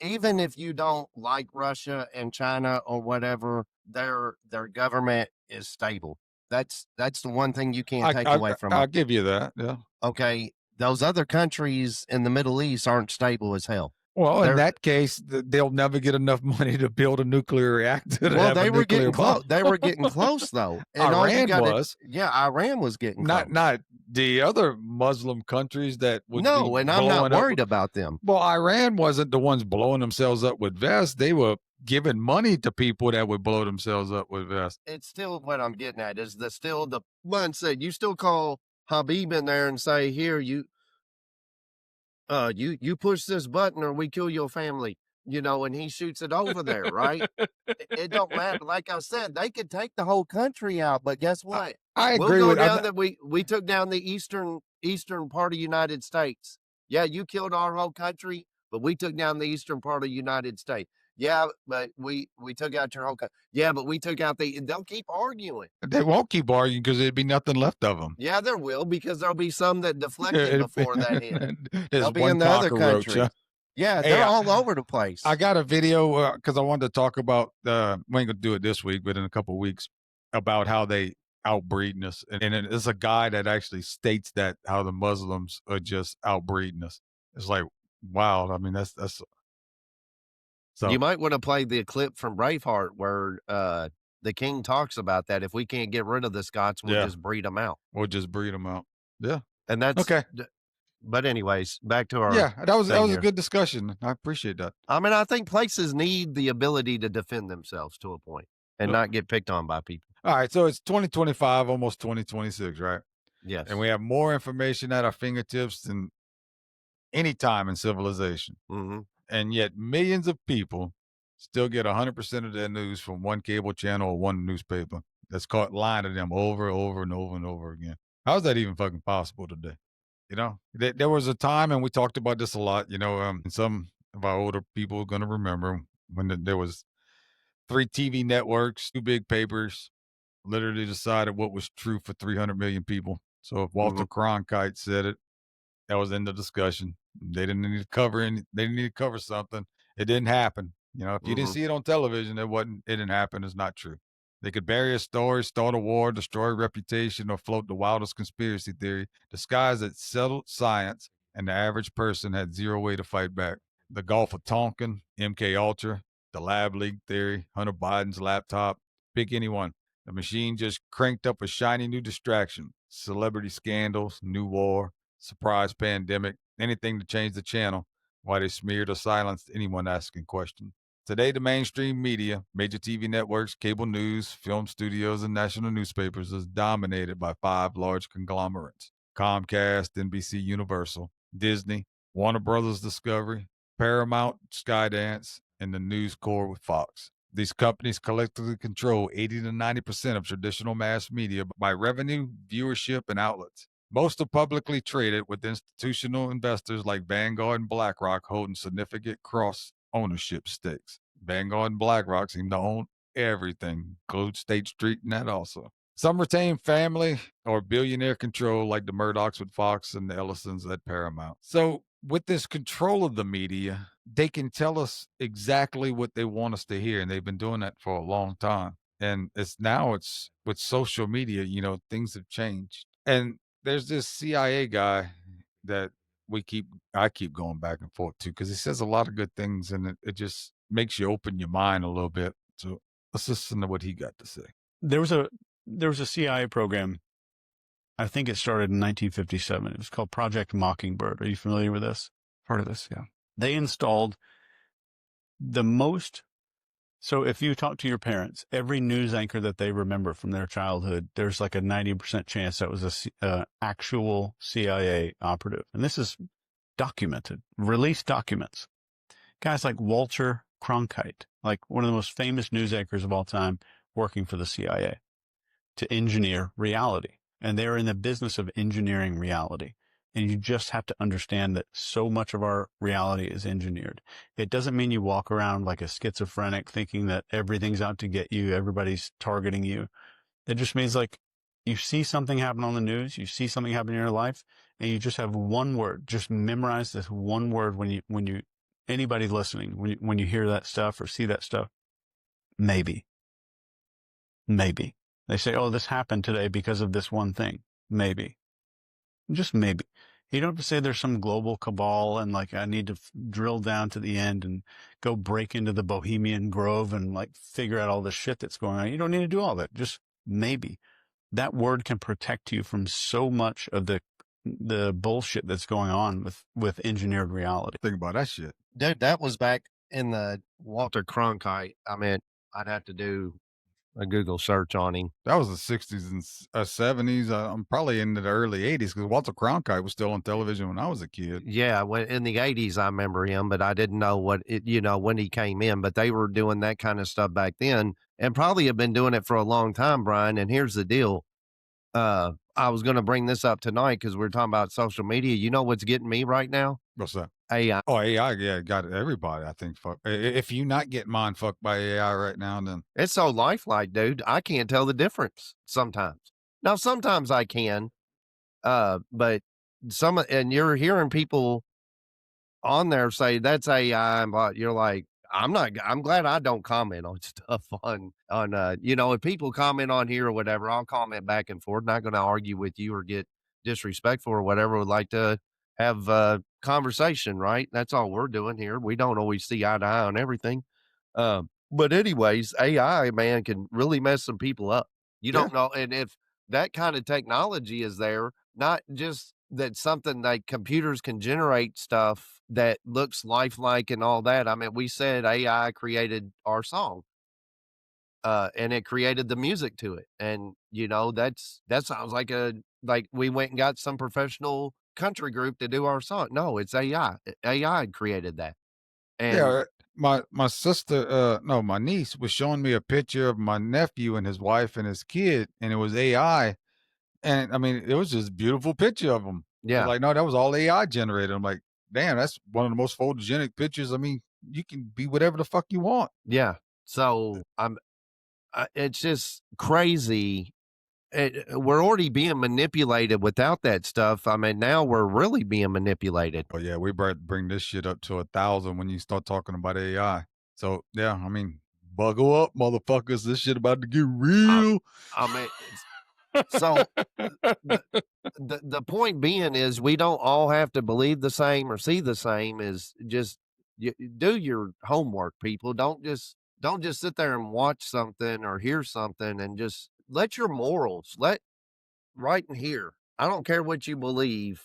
Even if you don't like Russia and China or whatever, their government is stable. That's the one thing you can't take away from it. I'll give you that. Yeah. Okay. Those other countries in the Middle East aren't stable as hell. Well, in that case, they'll never get enough money to build a nuclear reactor. They were getting close. They were getting close, though. And Iran was. Yeah, Iran was getting close. Not the other Muslim countries that would. No, and I'm not worried about them. Well, Iran wasn't the ones blowing themselves up with vests. They were giving money to people that would blow themselves up with vests. It's still what I'm getting at is the mindset. You still call Habib in there and say, here, you push this button or we kill your family, and he shoots it over there, right? It don't matter. Like I said, they could take the whole country out, but guess what? I agree with that. We took down the eastern part of the United States. Yeah, you killed our whole country, but we took down the eastern part of the United States. Yeah, but we took out your whole yeah, but we took out they'll keep arguing. They won't keep arguing because there'd be nothing left of them. Yeah, there will, because there'll be some that deflected before that hit. There's They'll be one in the other cockroach. countries. Yeah, Hey, they're all over the place. I got a video because I wanted to talk about. We ain't gonna do it this week, but in a couple of weeks, about how they outbreeding us, and it's a guy that actually states that how the Muslims are just outbreeding us. It's like, wow. I mean, that's so. You might wanna play the clip from Braveheart where, the king talks about that. If we can't get rid of the Scots, we'll just breed them out. We'll just breed them out. Yeah. And that's Okay. but anyways, back to our Yeah, that was thing a here. good discussion. I appreciate that. I mean, I think places need the ability to defend themselves to a point and Uh, not get picked on by people. All right, so it's 2025, almost 2026, right? Yes. And we have more information at our fingertips than any time in civilization. Mhm. And yet millions of people still get 100% of their news from one cable channel or one newspaper that's caught lying to them over and over and over and over again. How is that even fucking possible today? You know, there was a time, and we talked about this a lot, and some of our older people are going to remember when there was 3 TV networks, 2 big papers, literally decided what was true for 300 million people. So if Walter Mhm. Cronkite said it, that was in the discussion. They didn't need to cover any. They didn't need to cover something. It didn't happen. If you didn't Mhm. see it on television, it didn't happen. It's not true. They could bury a story, start a war, destroy a reputation, or float the wildest conspiracy theory, disguised as settled science, and the average person had zero way to fight back. The Gulf of Tonkin, MK Ultra, the Lab Leak theory, Hunter Biden's laptop, pick anyone. The machine just cranked up a shiny new distraction. Celebrity scandals, new war, surprise pandemic, anything to change the channel, why they smeared or silenced anyone asking questions. Today, the mainstream media, major TV networks, cable news, film studios, and national newspapers is dominated by 5 large conglomerates: Comcast, NBC Universal, Disney, Warner Brothers Discovery, Paramount, Skydance, and the News Corps with Fox. These companies collectively control 80 to 90% of traditional mass media by revenue, viewership, and outlets. Most are publicly traded, with institutional investors like Vanguard and BlackRock holding significant cross ownership stakes. Vanguard and BlackRock seem to own everything, include State Street and that also. Some retain family or billionaire control, like the Murdochs with Fox and the Ellisons at Paramount. So, with this control of the media, they can tell us exactly what they want us to hear, and they've been doing that for a long time. And it's with social media, things have changed. And there's this CIA guy that I keep going back and forth to, because he says a lot of good things, and it just makes you open your mind a little bit. So let's listen to what he got to say. There was a CIA program. I think it started in 1957. It was called Project Mockingbird. Are you familiar with this? Part of this, yeah. They installed the most. So if you talk to your parents, every news anchor that they remember from their childhood, there's like a 90% chance that was a actual CIA operative. And this is documented, released documents. Guys like Walter Cronkite, like one of the most famous news anchors of all time, working for the CIA to engineer reality. And they're in the business of engineering reality. And you just have to understand that so much of our reality is engineered. It doesn't mean you walk around like a schizophrenic thinking that everything's out to get you, everybody's targeting you. It just means like you see something happen on the news, you see something happen in your life, and you just have one word. Just memorize this one word when you anybody listening, when you hear that stuff or see that stuff. Maybe. They say, oh, this happened today because of this one thing. Maybe. Just maybe. You don't have to say there's some global cabal and like I need to drill down to the end and go break into the Bohemian Grove and like figure out all the shit that's going on. You don't need to do all that. Just maybe. That word can protect you from so much of the bullshit that's going on with engineered reality. Think about that shit. Dude, that was back in the Walter Cronkite. I mean, I'd have to do a Google search on him. That was the 60s and 70s. I'm probably in the early 80s, because Walter Cronkite was still on television when I was a kid. Yeah, when in the 80s, I remember him, but I didn't know when he came in. But they were doing that kind of stuff back then, and probably have been doing it for a long time, Brian. And here's the deal. I was going to bring this up tonight because we're talking about social media. You know what's getting me right now? What's that? AI. Oh, AI, yeah, got everybody. I think. Fuck. If you not get mind fucked by AI right now, then It's so lifelike, dude. I can't tell the difference sometimes. Now, sometimes I can, but and you're hearing people on there say that's AI, but you're like, I'm glad I don't comment on stuff if people comment on here or whatever, I'll comment back and forth. Not going to argue with you or get disrespectful or whatever. Would like to have a conversation, right? That's all we're doing here. We don't always see eye to eye on everything. But anyways, AI, man, can really mess some people up. You yeah, don't know. And if that kind of technology is there, not just that something like computers can generate stuff that looks lifelike and all that. I mean, we said AI created our song, and it created the music to it. And, that sounds like we went and got some professional country group to do our song. No, it's AI. AI created that. yeah. And My sister, no, my niece was showing me a picture of my nephew and his wife and his kid, and it was AI. And I mean, it was just a beautiful picture of them. They're yeah, like, no, that was all AI generated. I'm like, damn, that's one of the most photogenic pictures. I mean, you can be whatever the fuck you want. yeah. So it's just crazy. We're already being manipulated without that stuff. I mean, now we're really being manipulated. But yeah, we better bring this shit up to 1,000 when you start talking about AI. So yeah, I mean, buckle up, motherfuckers. This shit about to get I, real. I mean, so the, the point being is we don't all have to believe the same or see the same. Is just do your homework, people. Don't just sit there and watch something or hear something and just let your morals right in here. I don't care what you believe.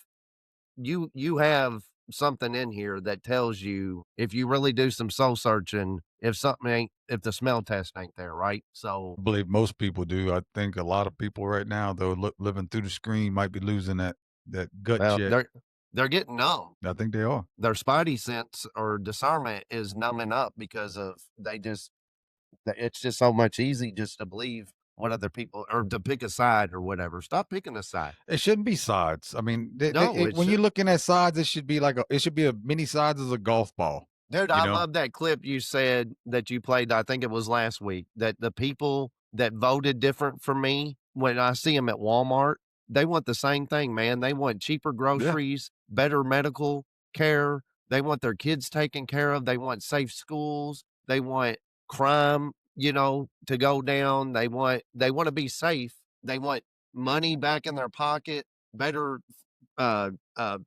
You have something in here that tells you if you really do some soul searching, if the smell test ain't there, right? So, I believe most people do. I think a lot of people right now, though, living through the screen, might be losing that gut well, check. they're getting numb. I think they are. Their spidey sense or discernment is numbing up because of it's just so much easy just to believe what other people or to pick a side or whatever. Stop picking a side. It shouldn't be sides. I mean, No, it when you're shouldn't. looking at sides, it should be like it should be a many sides as a golf ball. Dude, You I know, love that clip you said that you played, I think it was last week, that the people that voted different from me, when I see them at Walmart, they want the same thing, man. They want cheaper yeah, groceries, better medical care. They want their kids taken care of. They want safe schools. They want crime, to go down. They want to be safe. They want money back in their pocket, better uh uh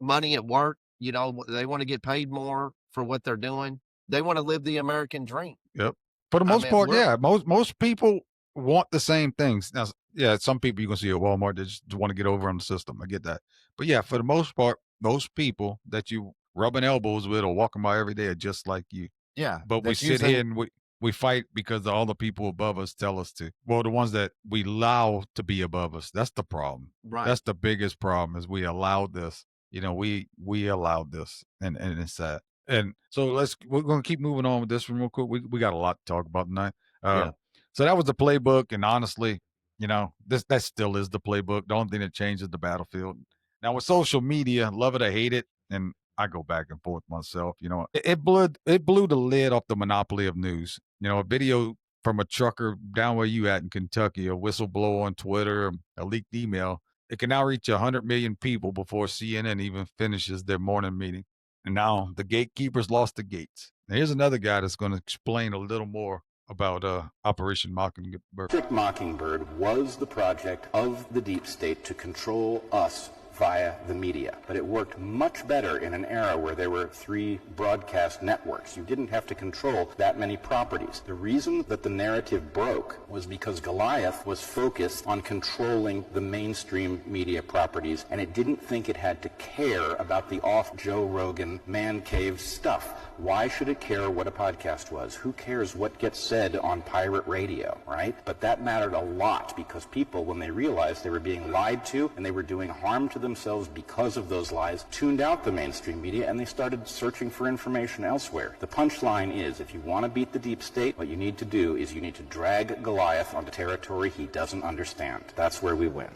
money at work, they want to get paid more for what they're doing. They want to live the American dream. yep. For the I most mean, part, yeah, most people want the same things. Now, yeah, some people you can see at Walmart that just want to get over on the system. I get that, but yeah, for the most part, most people that you rubbing elbows with or walking by every day are just like you. yeah, But we that's sit here using and we fight because all the people above us tell us to. Well, the ones that we allow to be above us, that's the problem. right. That's the biggest problem is we allowed this. We allowed this, and it's sad. And so we're gonna keep moving on with this one real quick. We got a lot to talk about tonight. Uh, Yeah. so that was the playbook, and honestly, that still is the playbook. The only thing that changes the battlefield. Now with social media, love it or hate it, and I go back and forth myself. It blew the lid off the monopoly of news. A video from a trucker down where you at in Kentucky, a whistleblower on Twitter, a leaked email. It can now reach 100 million people before CNN even finishes their morning meeting. And now the gatekeepers lost the gates. Now here's another guy that's going to explain a little more about Operation Mockingbird. Project Mockingbird was the project of the deep state to control us via the media. But it worked much better in an era where there were 3 broadcast networks. You didn't have to control that many properties. The reason that the narrative broke was because Goliath was focused on controlling the mainstream media properties, and it didn't think it had to care about the off Joe Rogan man cave stuff. Why should it care what a podcast was? Who cares what gets said on pirate radio, right? But that mattered a lot because people, when they realized they were being lied to and they were doing harm to themselves because of those lies, tuned out the mainstream media and they started searching for information elsewhere. The punchline is, if you want to beat the deep state, what you need to do is you need to drag Goliath onto territory he doesn't understand. That's where we win.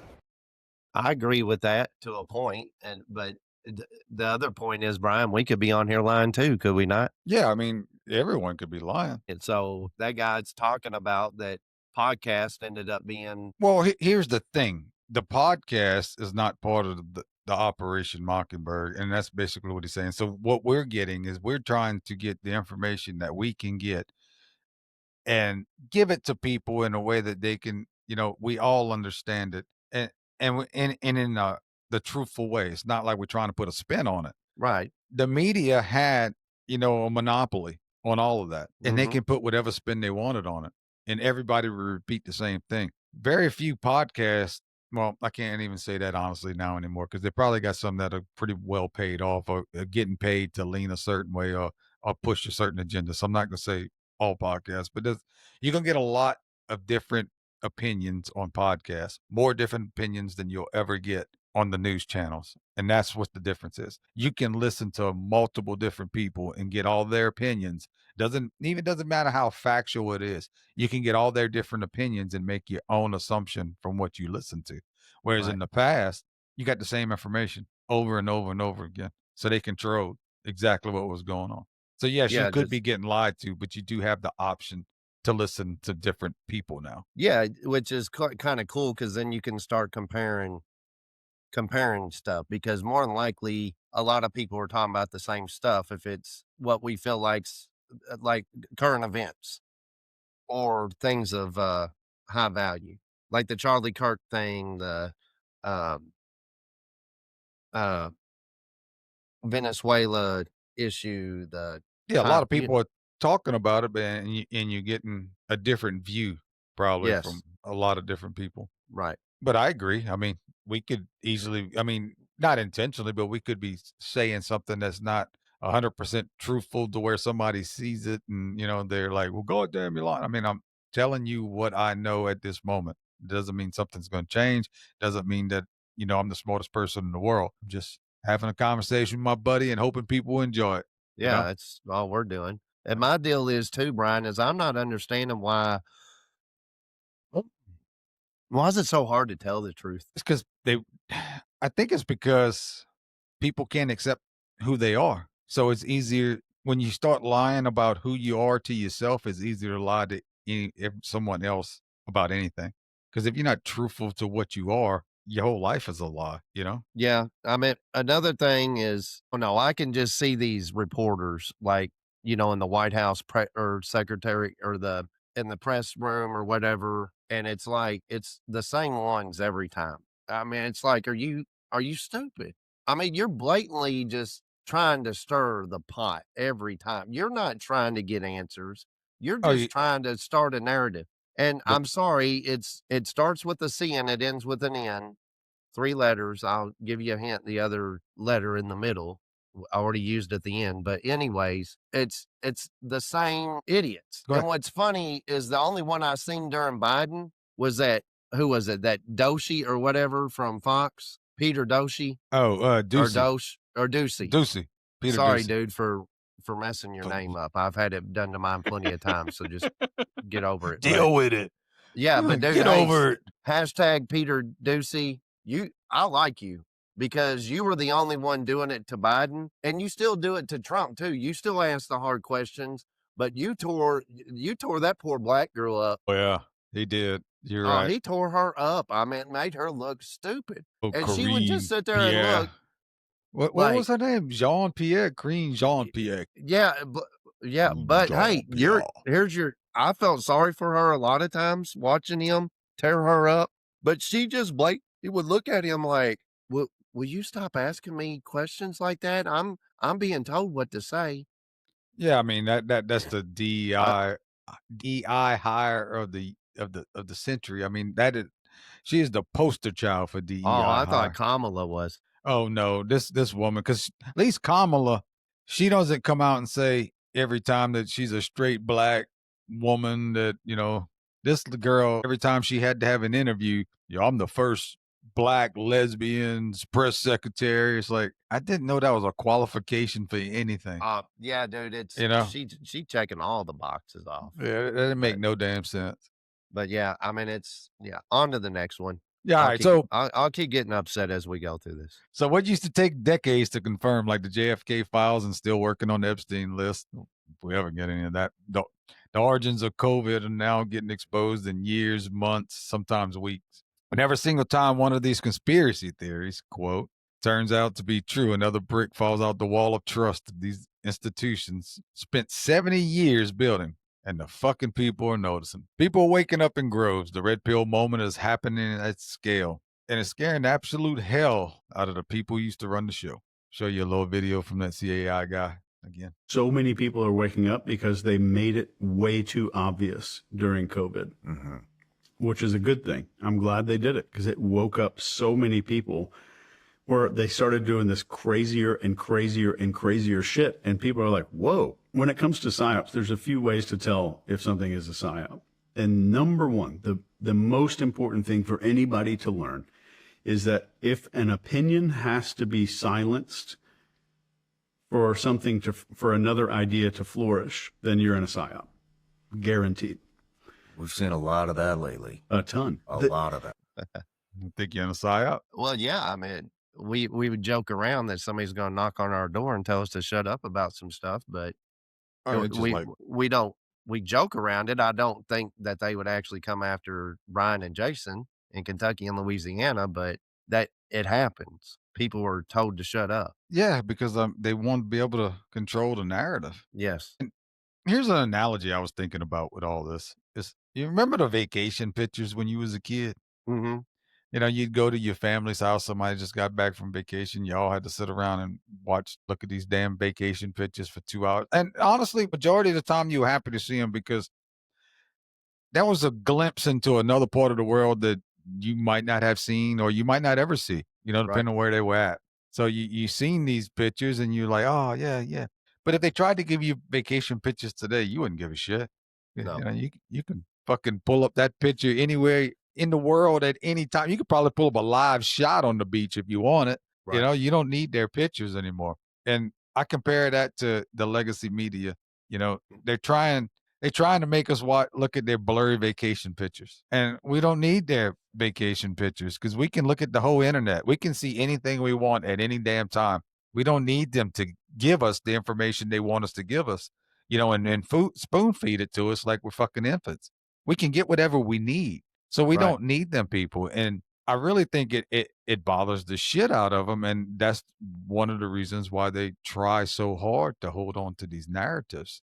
I agree with that to a point, but The other point is, Brian, we could be on here lying too, could we not? Yeah, I mean, everyone could be lying. And so that guy's talking about that podcast ended up being Well, here's the thing. The podcast is not part of the Operation Mockingbird, and that's basically what he's saying. So what we're getting is we're trying to get the information that we can get and give it to people in a way that they can, we all understand it, and in the truthful way. It's not like we're trying to put a spin on it. right. The media had, a monopoly on all of that, and they Mhm. can put whatever spin they wanted on it, and everybody would repeat the same thing. Very few podcasts. Well, I can't even say that honestly now anymore because they probably got some that are pretty well paid off or getting paid to lean a certain way or push a certain agenda. So I'm not going to say all podcasts, but you're going to get a lot of different opinions on podcasts, more different opinions than you'll ever get on the news channels. And that's what the difference is. You can listen to multiple different people and get all their opinions. Doesn't matter how factual it is. You can get all their different opinions and make your own assumption from what you listen to. Whereas Right. in the past, you got the same information over and over and over again. So they controlled exactly what was going on. So yes, you Yeah, could be just getting lied to, but you do have the option to listen to different people now. yeah, which is kind of cool because then you can start comparing stuff because more than likely a lot of people are talking about the same stuff if it's what we feel like current events or things of high value, like the Charlie Kirk thing, the um, uh, Venezuela issue, the Yeah, a time, lot of people are talking about it, but and you're getting a different view probably from yes, a lot of different people. right, But I agree. I mean, we could easily, I mean, not intentionally, but we could be saying something that's not 100% truthful to where somebody sees it and, they're like, well, God damn, you're lying. I mean, I'm telling you what I know at this moment. Doesn't mean something's going to change. Doesn't mean that, I'm the smartest person in the world. I'm just having a conversation with my buddy and hoping people enjoy it, you yeah, know? that's all we're doing. And my deal is too, Brian, is I'm not understanding why is it so hard to tell the truth? It's because I think it's because people can't accept who they are. So it's easier when you start lying about who you are to yourself, it's easier to lie to someone else about anything. Because if you're not truthful to what you are, your whole life is a lie. Yeah, I mean, another thing is, oh no, I can just see these reporters like, in the White House or secretary or in the press room or whatever, and it's like it's the same ones every time. I mean, it's like, are you stupid? I mean, you're blatantly just trying to stir the pot every time. You're not trying to get answers. You're Oh, just trying to start a narrative. And the I'm sorry, it starts with a C and it ends with an N. 3 letters. I'll give you a hint, the other letter in the middle, I already used at the end, but anyways, it's the same idiots, go and ahead. what's funny is the only one I seen during Biden was that who was it? That Doshi or whatever from Fox? Peter Doshi Oh, or Ducey, Dosh or Ducey. Ducey, Peter Sorry, Ducey. dude, for messing your name up. I've had it done to mine plenty of times, so just get over it, but Deal with it. yeah, but dude, Get hey, over it. hashtag Peter Ducey, I like you because you were the only one doing it to Biden, and you still do it to Trump too. You still ask the hard questions, but you tore that poor black girl up. Oh, yeah, he did. You're Oh, right. he tore her up. I mean, made her look stupid, Oh, and she would just Kareem sit there and Pierre. look What was like, her name? Jean Pierre, Green Jean Pierre. yeah, but Jean hey, Pierre. here's your. I felt sorry for her a lot of times watching him tear her up, but she just he would look at him like, will you stop asking me questions like that? I'm being told what to say." Yeah, I mean that's the I DEI hire of the century. I mean she is the poster child for Oh, DEI I thought hire. Kamala was. Oh no, this woman, because at least Kamala, she doesn't come out and say every time that she's a straight black woman that, this girl, every time she had to have an interview, I'm the first black lesbians press secretary. It's like, I didn't know that was a qualification for anything, Yeah, dude, it's you know? she checking all the boxes off. Yeah, that didn't make But no damn sense. but yeah, I mean, it's yeah, on to the next one. Yeah, all right. So I'll keep getting upset as we go through this. So what used to take decades to confirm, like the JFK files and still working on the Epstein list, if we ever get any of that, the origins of COVID are now getting exposed in years, months, sometimes weeks. And every single time one of these conspiracy theories, quote, turns out to be true, another brick falls out the wall of trust these institutions spent 70 years building. And the fucking people are noticing. People are waking up in groves. The red pill moment is happening at scale. And it's scaring the absolute hell out of the people who used to run the show. Show you a little video from that CAI guy again. So many people are waking up because they made it way too obvious during COVID, which is a good thing. I'm glad they did it because it woke up so many people where they started doing this crazier and crazier and crazier shit. And people are like, whoa. When it comes to psyops, there's a few ways to tell if something is a psyop. And number one, the most important thing for anybody to learn is that if an opinion has to be silenced for something for another idea to flourish, then you're in a psyop. Guaranteed. We've seen a lot of that lately. A ton. A lot of it. You think you're in a psyop? Well, yeah, I mean, we would joke around that somebody's going to knock on our door and tell us to shut up about some stuff, but we joke around it. I don't think that they would actually come after Bryan and Jason in Kentucky and Louisiana, but that it happens. People are told to shut up. Yeah, because they want to be able to control the narrative. Yes. And here's an analogy I was thinking about with all this. Is you remember the vacation pictures when you was a kid? Mm-hmm. You know, you'd go to your family's house. Somebody just got back from vacation. You all had to sit around and look at these damn vacation pictures for 2 hours. And honestly, majority of the time you were happy to see them because that was a glimpse into another part of the world that you might not have seen or you might not ever see, depending on where they were at. So you seen these pictures and you're like, oh, yeah, yeah. But if they tried to give you vacation pictures today, you wouldn't give a shit. No. You can fucking pull up that picture anywhere in the world at any time. You could probably pull up a live shot on the beach if you want it. Right. You don't need their pictures anymore. And I compare that to the legacy media. They're trying to make us look at their blurry vacation pictures. And we don't need their vacation pictures because we can look at the whole internet. We can see anything we want at any damn time. We don't need them to give us the information they want us to give us, and spoon feed it to us like we're fucking infants. We can get whatever we need. So we don't need them people. And I really think it bothers the shit out of them. And that's one of the reasons why they try so hard to hold on to these narratives.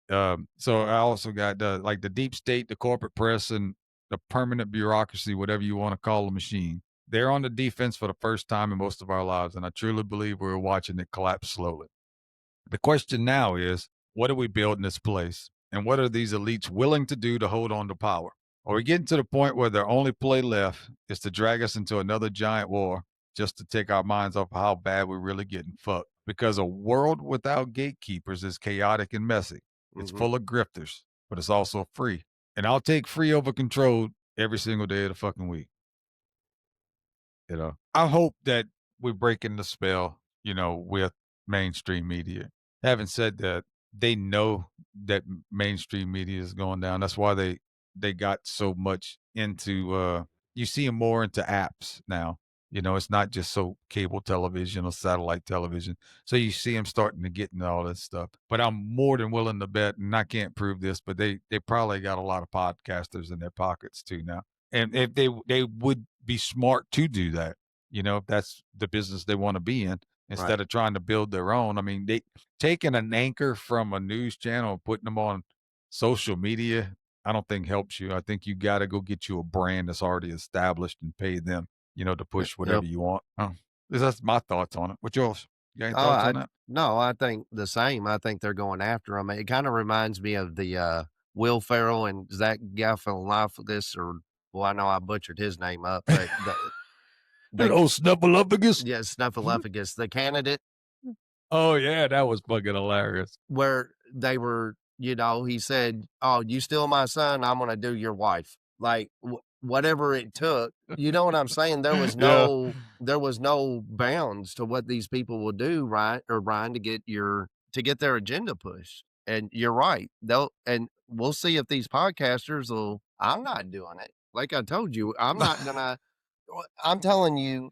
So I also got the deep state, the corporate press, and the permanent bureaucracy, whatever you want to call the machine. They're on the defense for the first time in most of our lives. And I truly believe we're watching it collapse slowly. The question now is, what do we build in this place? And what are these elites willing to do to hold on to power? Are we getting to the point where their only play left is to drag us into another giant war just to take our minds off of how bad we're really getting fucked? Because a world without gatekeepers is chaotic and messy. It's full of grifters, but it's also free. And I'll take free over control every single day of the fucking week. I hope that we're breaking the spell, with mainstream media. Having said that, they know that mainstream media is going down. That's why they got so much into, you see them more into apps now. It's not just so cable television or satellite television. So you see them starting to get into all this stuff. But I'm more than willing to bet, and I can't prove this, but they probably got a lot of podcasters in their pockets too now. And if they would be smart to do that, if that's the business they want to be in, instead of trying to build their own. I mean, they taking an anchor from a news channel and putting them on social media, I don't think helps you. I think you got to go get you a brand that's already established and pay them, to push whatever you want. That's my thoughts on it. What's yours? You got any thoughts on that? No, I think the same. I think they're going after them. It kind of reminds me of the Will Ferrell and Zach Galifianakis, well, I know I butchered his name up, but that old Snuffleupagus? Yeah, Snuffleupagus, the candidate. Oh, yeah, that was fucking hilarious. Where they were, he said, "Oh, you steal my son, I'm going to do your wife." Like, whatever it took, you know what I'm saying? There was no bounds to what these people will do, right? Or Brian, to get their agenda pushed. And you're right. We'll see if these podcasters I'm not doing it. Like I told you, I'm not gonna I'm telling you,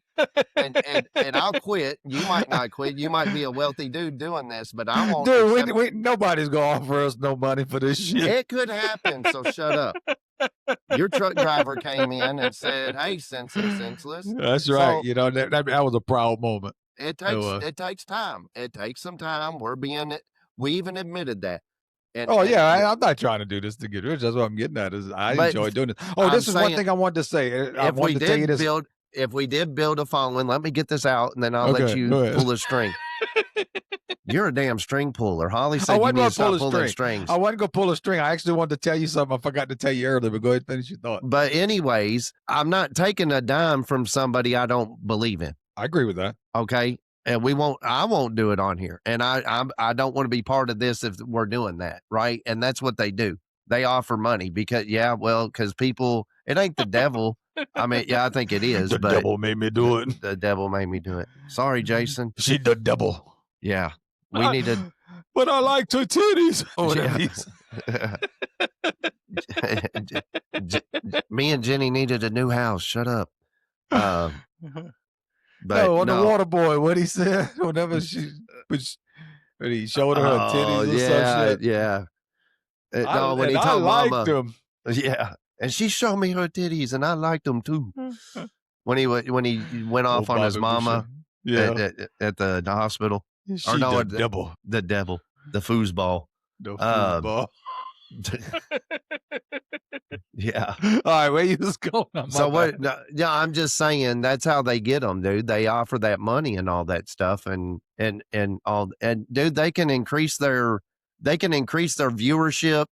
and I'll quit. You might not quit. You might be a wealthy dude doing this, but I won't accept. Dude, nobody's gonna offer us no money for this shit. It could happen, so shut up. Your truck driver came in and said, "Hey, Sense and Senseless." That's right. So You know, that was a proud moment. it was. takes time. It takes some time. We even admitted that. Oh yeah, I'm not trying to do this to get rich. That's what I'm getting at. Is I But enjoy doing it. Oh, I'm this is one saying, thing I wanted to say. I if we wanted to tell you did this. if we did build a following, let me get this out, and then I'll let Okay, you go ahead. pull a string. You're a damn string puller. Holly I said you wasn't need gonna to stop pull a pulling string. strings. I wasn't gonna pull a string. I actually wanted to tell you something. I forgot to tell you earlier, but go ahead and finish your thought. But anyways, I'm not taking a dime from somebody I don't believe in. I agree with that. Okay. And I won't do it on here. And I don't want to be part of this if we're doing that. Right. And that's what they do. They offer money because people, it ain't the devil. I mean, yeah, I think it is. The but devil made me do it. The devil made me do it. Sorry, Jason. She the devil. Yeah. We needed. But I liked her titties. Me and Jenny needed a new house. Shut up. But the water boy, what he said, whenever when he showed her titties or some shit. Yeah. When he told Mama, him. Yeah, and she showed me her titties, and I liked them too. when he went off on his mama, at the hospital, the devil, the foosball, the foosball. Yeah. All right, where you was going? I'm just saying that's how they get them, dude. They offer that money and all that stuff, and dude, they can increase their viewership,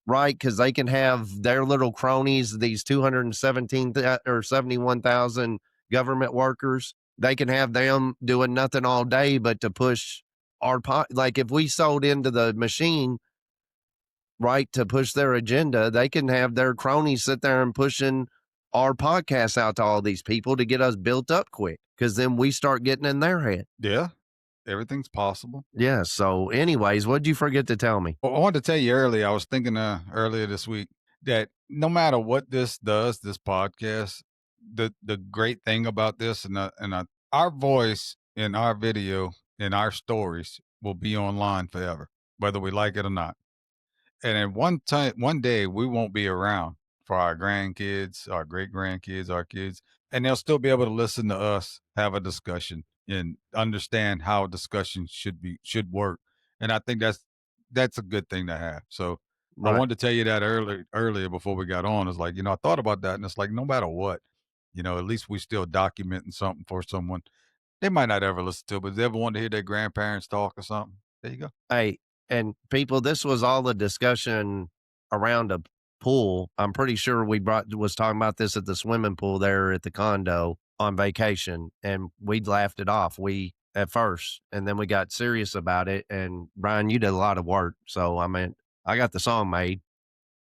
right? Because they can have their little cronies, these 217 or 71,000 government workers. They can have them doing nothing all day but to push our like if we sold into the machine, right, to push their agenda, they can have their cronies sit there and pushing our podcast out to all these people to get us built up quick, because then we start getting in their head. Yeah, everything's possible. Yeah. So anyways, what'd you forget to tell me? Well, I wanted to tell you earlier, I was thinking earlier this week that no matter what this does, this podcast, the great thing about this and our voice in our video and our stories will be online forever, whether we like it or not. And then one day we won't be around for our grandkids, our great grandkids, our kids, and they'll still be able to listen to us have a discussion and understand how a discussion should work. And I think that's a good thing to have. So right. I wanted to tell you that earlier before we got on. It's like, I thought about that, and it's like, no matter what, at least we still documenting something for someone. They might not ever listen to it, but if they ever want to hear their grandparents talk or something, there you go. Hey, and people, this was all the discussion around a pool. I'm pretty sure was talking about this at the swimming pool there at the condo on vacation, and we laughed it off. At first, and then we got serious about it. And Bryan, you did a lot of work. So, I mean, I got the song made.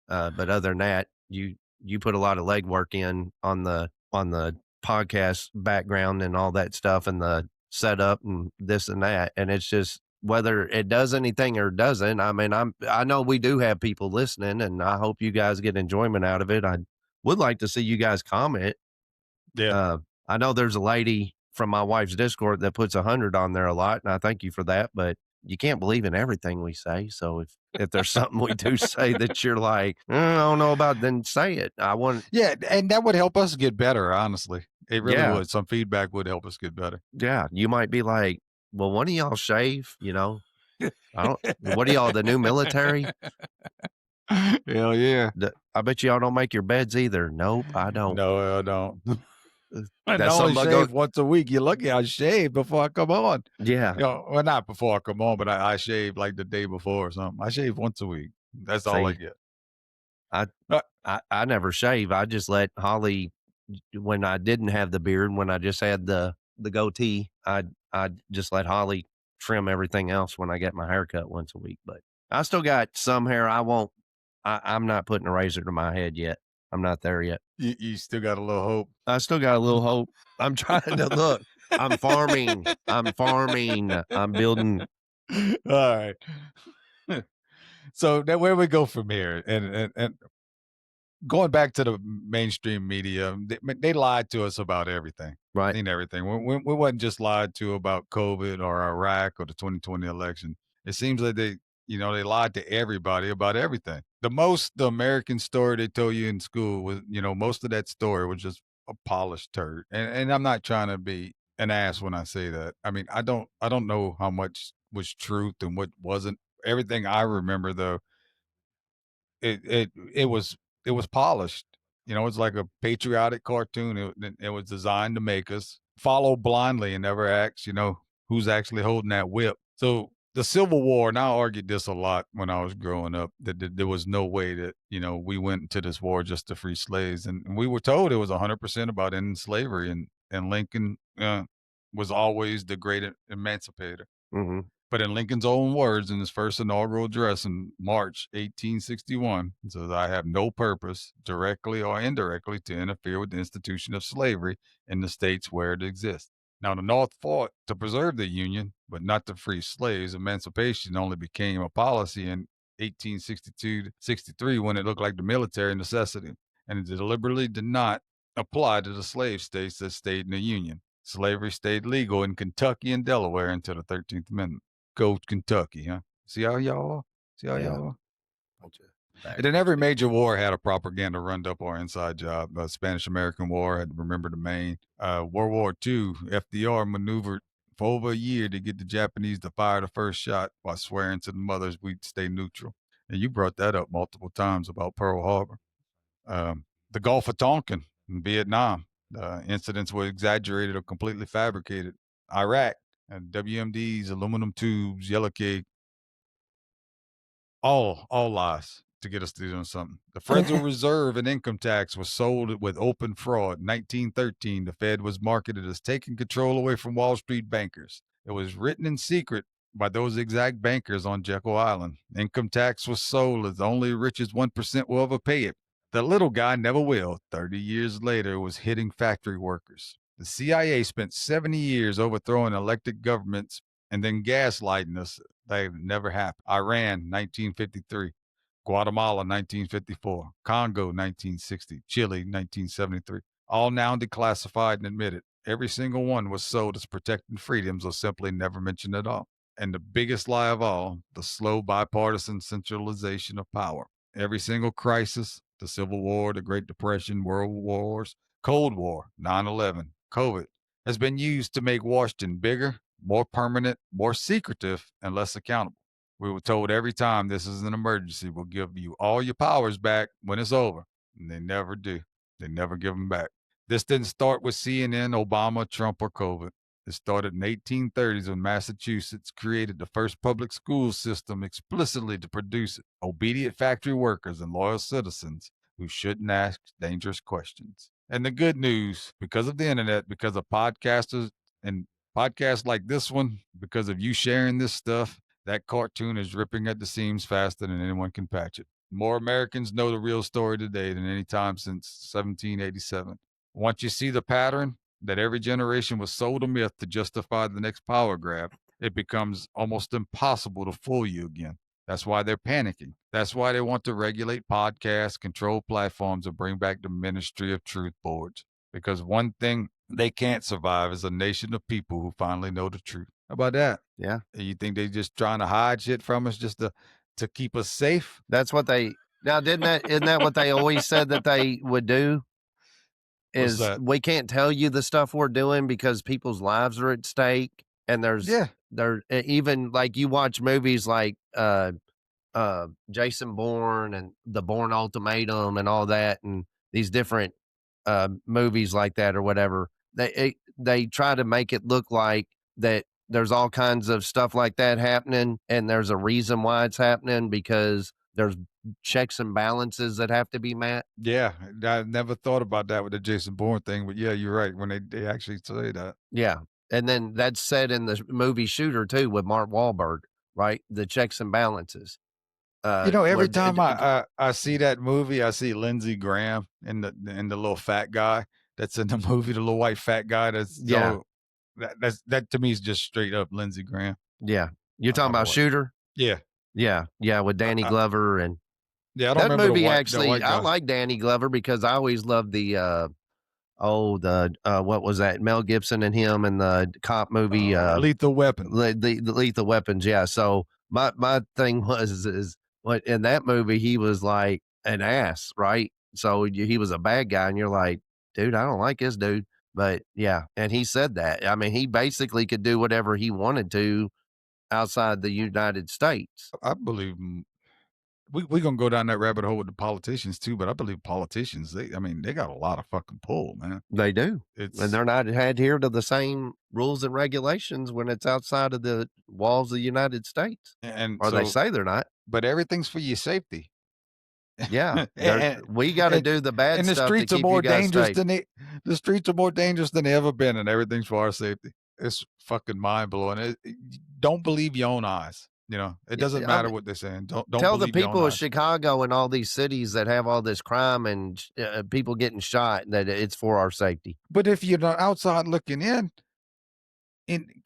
But other than that, you put a lot of legwork in on the podcast background and all that stuff and the setup and this and that. And it's just, whether it does anything or doesn't, I mean, I know we do have people listening, and I hope you guys get enjoyment out of it. I would like to see you guys comment. Yeah. I know there's a lady from my wife's Discord that puts 100 on there a lot, and I thank you for that, but you can't believe in everything we say. So if there's something we do say that you're like, I don't know about, then say it. Yeah. And that would help us get better. Honestly, it really would. Some feedback would help us get better. Yeah. You might be like, well, one of y'all shave, what are y'all, the new military? Hell yeah. I bet y'all don't make your beds either. Nope, I don't. No, I don't. I only shave once a week. You're lucky I shave before I come on. Yeah. Well, not before I come on, but I shave like the day before or something. I shave once a week. That's all I get. I never shave. I just let Holly, when I didn't have the beard, when I just had the goatee, I just let Holly trim everything else when I get my haircut once a week. But I still got some hair. I'm not putting a razor to my head yet. I'm not there yet. You still got a little hope. I still got a little hope. I'm trying to look. I'm farming. I'm building. All right. So where we go from here, and going back to the mainstream media, they lied to us about everything. Right. And everything. We wasn't just lied to about COVID or Iraq or the 2020 election. It seems like they lied to everybody about everything. The American story they told you in school was, most of that story was just a polished turd. And I'm not trying to be an ass when I say that. I mean, I don't know how much was truth and what wasn't. Everything I remember though, it was polished. It's like a patriotic cartoon. It was designed to make us follow blindly and never ask, who's actually holding that whip. So the Civil War, and I argued this a lot when I was growing up, that there was no way that, we went into this war just to free slaves. And we were told it was 100% about ending slavery. And Lincoln was always the great emancipator. Mm-hmm. But in Lincoln's own words in his first inaugural address in March 1861, he says, I have no purpose, directly or indirectly, to interfere with the institution of slavery in the states where it exists. Now, the North fought to preserve the Union, but not to free slaves. Emancipation only became a policy in 1862-63 when it looked like the military necessity, and it deliberately did not apply to the slave states that stayed in the Union. Slavery stayed legal in Kentucky and Delaware until the 13th Amendment. Go Kentucky, huh? See how y'all are? See how Yeah. y'all are? Bunch of And then every backwards major war had a propaganda roundup or inside job. Spanish-American War had to remember the Maine. World War II, FDR maneuvered for over a year to get the Japanese to fire the first shot while swearing to the mothers we'd stay neutral. And you brought that up multiple times about Pearl Harbor. The Gulf of Tonkin in Vietnam. Incidents were exaggerated or completely fabricated. Iraq and WMDs, aluminum tubes, yellow cake, all lies to get us to doing something. The Federal Reserve and income tax was sold with open fraud. 1913, the Fed was marketed as taking control away from Wall Street bankers. It was written in secret by those exact bankers on Jekyll Island. Income tax was sold as only richest 1% will ever pay it. The little guy never will. 30 years later, it was hitting factory workers. The CIA spent 70 years overthrowing elected governments and then gaslighting us. That never happened. Iran, 1953. Guatemala, 1954. Congo, 1960. Chile, 1973. All now declassified and admitted. Every single one was sold as protecting freedoms or simply never mentioned at all. And the biggest lie of all, the slow bipartisan centralization of power. Every single crisis, the Civil War, the Great Depression, World Wars, Cold War, 9/11, COVID, has been used to make Washington bigger, more permanent, more secretive, and less accountable. We were told every time this is an emergency, we'll give you all your powers back when it's over. And they never do. They never give them back. This didn't start with CNN, Obama, Trump, or COVID. It started in the 1830s when Massachusetts created the first public school system explicitly to produce obedient factory workers and loyal citizens who shouldn't ask dangerous questions. And the good news, because of the internet, because of podcasters and podcasts like this one, because of you sharing this stuff, that cartoon is ripping at the seams faster than anyone can patch it. More Americans know the real story today than any time since 1787. Once you see the pattern that every generation was sold a myth to justify the next power grab, it becomes almost impossible to fool you again. That's why they're panicking. That's why they want to regulate podcasts, control platforms, and bring back the Ministry of Truth boards. Because one thing they can't survive is a nation of people who finally know the truth. How about that? Yeah. You think they just trying to hide shit from us just to keep us safe? That's what they now isn't that what they always said that they would do? What's Is that? we can't tell you the stuff we're doing because people's lives are at stake. And Yeah. even like you watch movies like Jason Bourne and The Bourne Ultimatum and all that, and these different movies like that or whatever. They try to make it look like that there's all kinds of stuff like that happening, and there's a reason why it's happening because there's checks and balances that have to be met. Yeah. I never thought about that with the Jason Bourne thing, but yeah, you're right. When they actually say that. Yeah. And then that's said in the movie Shooter too with Mark Wahlberg, right? The checks and balances. Every time I see that movie, I see Lindsey Graham and the little fat guy that's in the movie, the little white fat guy Yeah. that to me is just straight up Lindsey Graham. Yeah. You're talking My about boy. Shooter? Yeah. Yeah. Yeah. With Danny Glover and Yeah, I don't That remember movie the actually, white I guy. like Danny Glover because I always loved what was that? Mel Gibson and him and the cop movie, Lethal Weapon. the Lethal Weapons. Yeah. So my thing is what in that movie he was like an ass, right? So he was a bad guy, and you're like, dude, I don't like this dude. But yeah, and he said that. I mean, he basically could do whatever he wanted to outside the United States. I believe we gonna go down that rabbit hole with the politicians too, but I believe politicians, they got a lot of fucking pull, man. They do. And It's they're not adhered to the same rules and regulations when it's outside of the walls of the United States, and or they so, say they're not. but everything's for your safety. Yeah, and, we got to and, do the bad and the stuff to streets are keep you more guys dangerous safe. than the streets are more dangerous than they ever been, and everything's for our safety. It's fucking mind blowing. Don't believe your own eyes. It doesn't matter what they're saying. Don't Tell the believe your own people of eyes. Chicago and all these cities that have all this crime and people getting shot that it's for our safety. But if you're not outside looking in,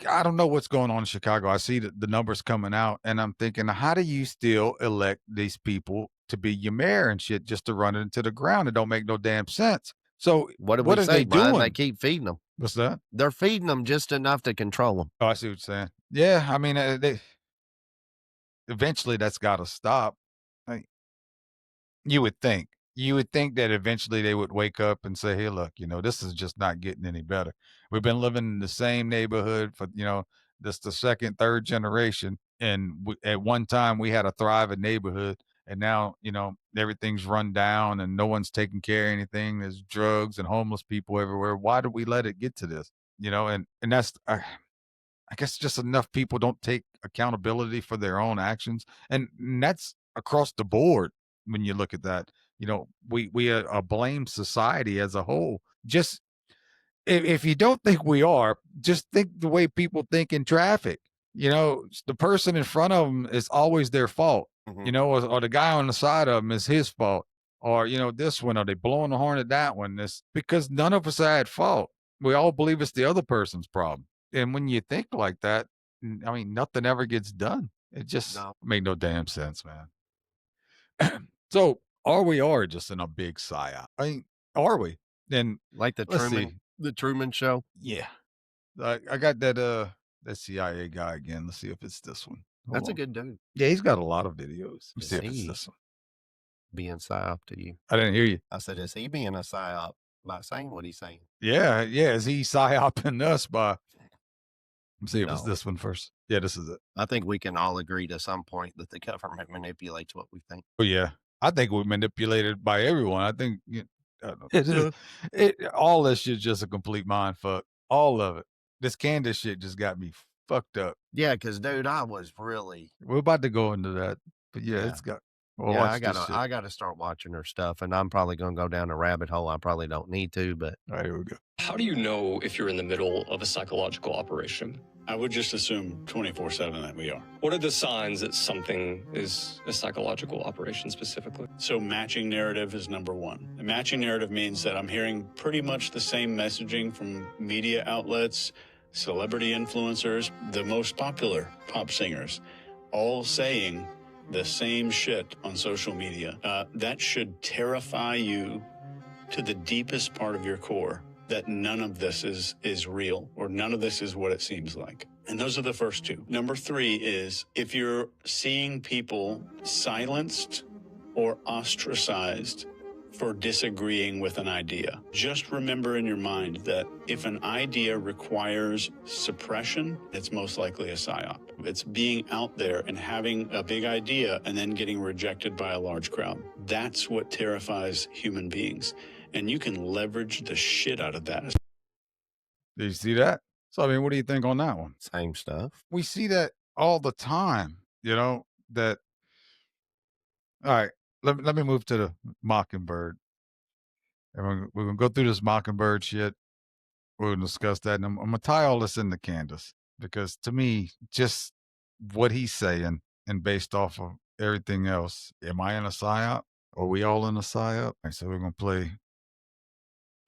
I don't know what's going on in Chicago. I see the numbers coming out, and I'm thinking, how do you still elect these people to be your mayor and shit just to run it into the ground? It don't make no damn sense. So What do what we are say, they Brian? doing? They keep feeding them. What's that? They're feeding them just enough to control them. Oh, I see what you're saying. Yeah, I mean, eventually that's got to stop. Like, you would think. You would think that eventually they would wake up and say, "Hey, look, this is just not getting any better. We've been living in the same neighborhood for, this the second, third generation, and at one time we had a thriving neighborhood, and now, everything's run down and no one's taking care of anything. There's drugs and homeless people everywhere. Why did we let it get to this? And that's I guess just enough people don't take accountability for their own actions, and that's across the board when you look at that. We are a blame society as a whole. Just if you don't think we are, just think the way people think in traffic. The person in front of them is always their fault. Or the guy on the side of them is his fault. Or this one, are they blowing the horn at that one? This because none of us are at fault. We all believe it's the other person's problem. And when you think like that, I mean, nothing ever gets done. It just made no damn sense, man. So are we just in a big psyop? I mean, are we? Then Like the Truman Show. Yeah. I got that CIA guy again. Let's see if it's this one. That's a good dude. Yeah, he's got a lot of videos. Let's see if it's he? this one. Being psyop to you. I didn't hear you. I said, is he being a psyop by saying what he's saying? Yeah. Is he psyoping us by? Let's see if it's No. this one first. Yeah, this is it. I think we can all agree to some point that the government manipulates what we think. Oh yeah, I think we're manipulated by everyone. I think all this shit's just a complete mind fuck. All of it. This Candace shit just got me fucked up. Yeah, because dude, I was really. We're about to go into that, but yeah. It's got. Well, yeah, I gotta start watching her stuff, and I'm probably gonna go down a rabbit hole. I probably don't need to, but all right, here we go. How do you know if you're in the middle of a psychological operation? I would just assume 24/7 that we are. What are the signs that something is a psychological operation specifically? So matching narrative is number one. The matching narrative means that I'm hearing pretty much the same messaging from media outlets, celebrity influencers, the most popular pop singers, all saying the same shit on social media. That should terrify you to the deepest part of your core, that none of this is real, or none of this is what it seems like. And those are the first two. Number three is if you're seeing people silenced or ostracized for disagreeing with an idea, just remember in your mind that if an idea requires suppression, it's most likely a psyop. It's being out there and having a big idea and then getting rejected by a large crowd. That's what terrifies human beings. And you can leverage the shit out of that. Did you see that? So, I mean, what do you think on that one? same stuff. We see that all the time, that. All right, let me move to the Mockingbird. And we're going to go through this Mockingbird shit. We're going to discuss that. And I'm going to tie all this into Candace, because to me, just what he's saying and based off of everything else, am I in a psyop? Are we all in a psyop? Right, so we're going to play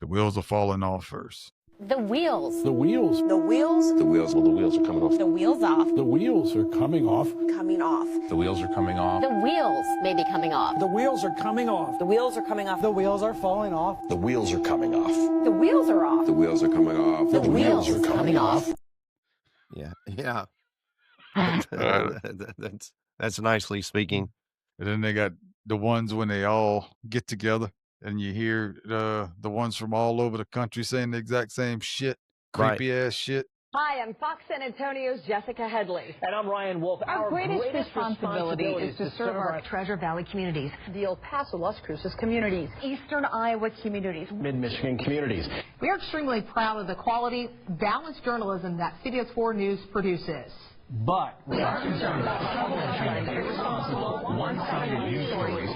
The Wheels Are Falling Off first. The wheels. The wheels. The wheels. The wheels. Well, the wheels are coming off. The wheels off. The wheels are coming off. Coming off. The wheels are coming off. The wheels may be coming off. The wheels are coming off. The wheels are coming off. The wheels are falling off. The wheels are coming off. The wheels are off. The wheels are coming off. The wheels are coming off. Yeah. That's nicely speaking. And then they got the ones when they all get together and you hear the ones from all over the country saying the exact same shit, creepy ass shit. Hi, I'm Fox San Antonio's Jessica Headley. And I'm Ryan Wolf. Our greatest responsibility is to serve our Treasure Valley communities, the El Paso, Las Cruces communities, Eastern Iowa communities, Mid-Michigan communities. We are extremely proud of the quality, balanced journalism that CBS 4 News produces. But we are concerned about trouble and irresponsible, one-sided news stories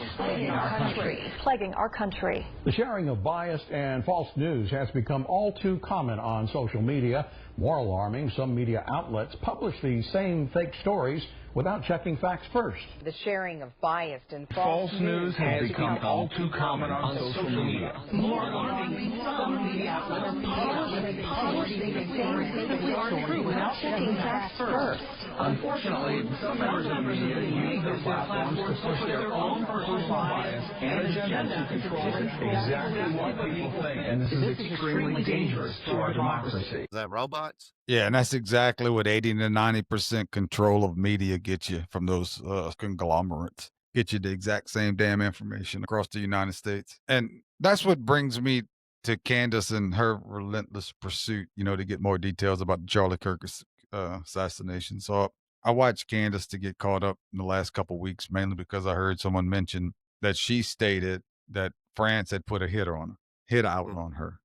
plaguing our country. The sharing of biased and false news has become all too common on social media. More alarming, some media outlets publish these same fake stories without checking facts first. The sharing of biased and False news has become all too common on social media. More alarming, some media outlets publish these same fake stories without checking facts first. Unfortunately, some members of the media use their platforms to push their own personal bias and agenda to control exactly what people think. And this is extremely dangerous to our democracy. Is that robots? Yeah, and that's exactly what 80 to 90% control of media gets you from those conglomerates. Get you the exact same damn information across the United States. And that's what brings me to Candace and her relentless pursuit, to get more details about the Charlie Kirk assassination. So I watched Candace to get caught up in the last couple of weeks, mainly because I heard someone mention that she stated that France had put a hit out on her,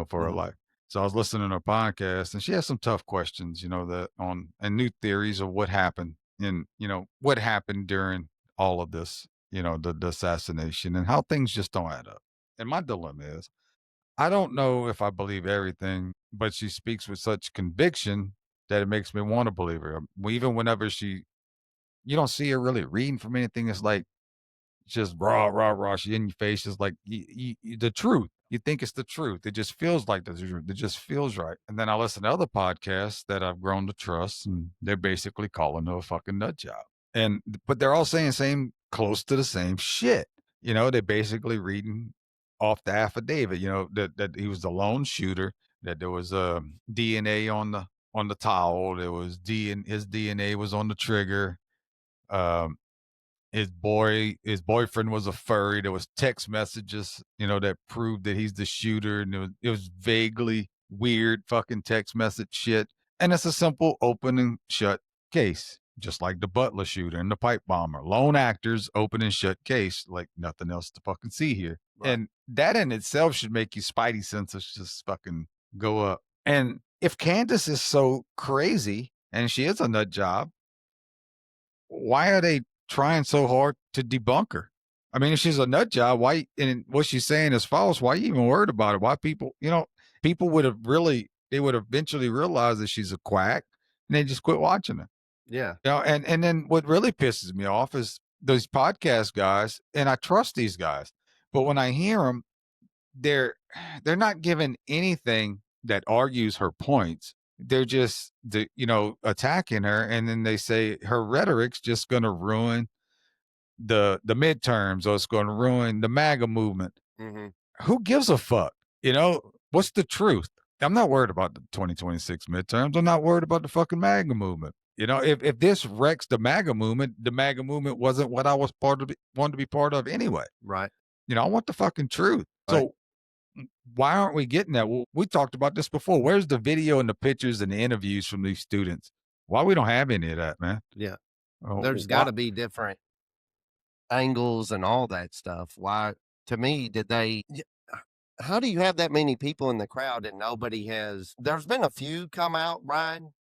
for her life. So I was listening to her podcast, and she has some tough questions, and new theories of what happened and, what happened during all of this, the assassination and how things just don't add up. And my dilemma is, I don't know if I believe everything, but she speaks with such conviction that it makes me want to believe her. Even whenever you don't see her really reading from anything. It's like just rah. She in your face. It's like the truth. You think it's the truth. It just feels like the truth. It just feels right. And then I listen to other podcasts that I've grown to trust, and they're basically calling her a fucking nut job. But they're all saying close to the same shit. They're basically reading off the affidavit, that he was the lone shooter, that there was DNA on the towel. There was his DNA was on the trigger. His boyfriend was a furry. There was text messages, that proved that he's the shooter. And it was vaguely weird fucking text message shit. And it's a simple open and shut case, just like the Butler shooter and the pipe bomber. Lone actors, open and shut case, like nothing else to fucking see here. Right. And that in itself should make your spidey senses just fucking go up. And if Candace is so crazy and she is a nut job, why are they trying so hard to debunk her? I mean, if she's a nut job, why, and what she's saying is false, why are you even worried about it? Why people would eventually realize that she's a quack and they just quit watching her. Yeah. And then what really pisses me off is those podcast guys, and I trust these guys, but when I hear them, they're not giving anything that argues her points. They're just, attacking her. And then they say her rhetoric's just going to ruin the midterms, or it's going to ruin the MAGA movement. Mm-hmm. Who gives a fuck? What's the truth? I'm not worried about the 2026 midterms. I'm not worried about the fucking MAGA movement. If this wrecks the MAGA movement wasn't what I was wanted to be part of anyway. Right. I want the fucking truth. Right. So why aren't we getting that? Well, we talked about this before. Where's the video and the pictures and the interviews from these students? Why we don't have any of that, man? Yeah. There's got to be different angles and all that stuff. Why, to me, how do you have that many people in the crowd and nobody there's been a few come out, Brian.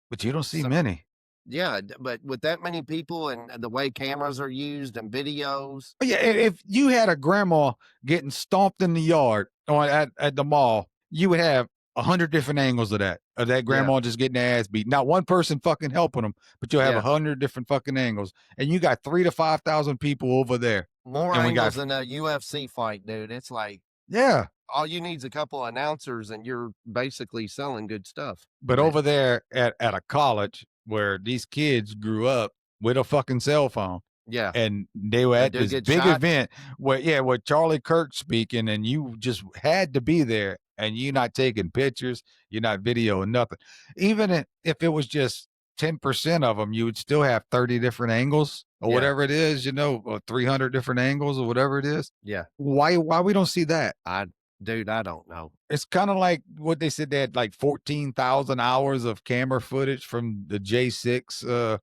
But you don't see many. Yeah, but with that many people and the way cameras are used and videos. Yeah, if you had a grandma getting stomped in the yard at the mall, you would have 100 different angles of that grandma just getting their ass beat. Not one person fucking helping them, but you'll have 100 different fucking angles. And you got 3,000 to 5,000 people over there. More angles than a UFC fight, dude. It's like, Yeah. All you need is a couple of announcers and you're basically selling good stuff. But over there at a college where these kids grew up with a fucking cell phone, yeah, and they were they at do this get big shot. event where Charlie Kirk's speaking, and you just had to be there, and you're not taking pictures, you're not videoing nothing. Even if it was just 10% of them, you would still have 30 different angles or Yeah. whatever it is, or 300 different angles or whatever it is. Yeah. Why we don't see that? Dude, I don't know. It's kind of like what they said, they had like 14,000 hours of camera footage from the J6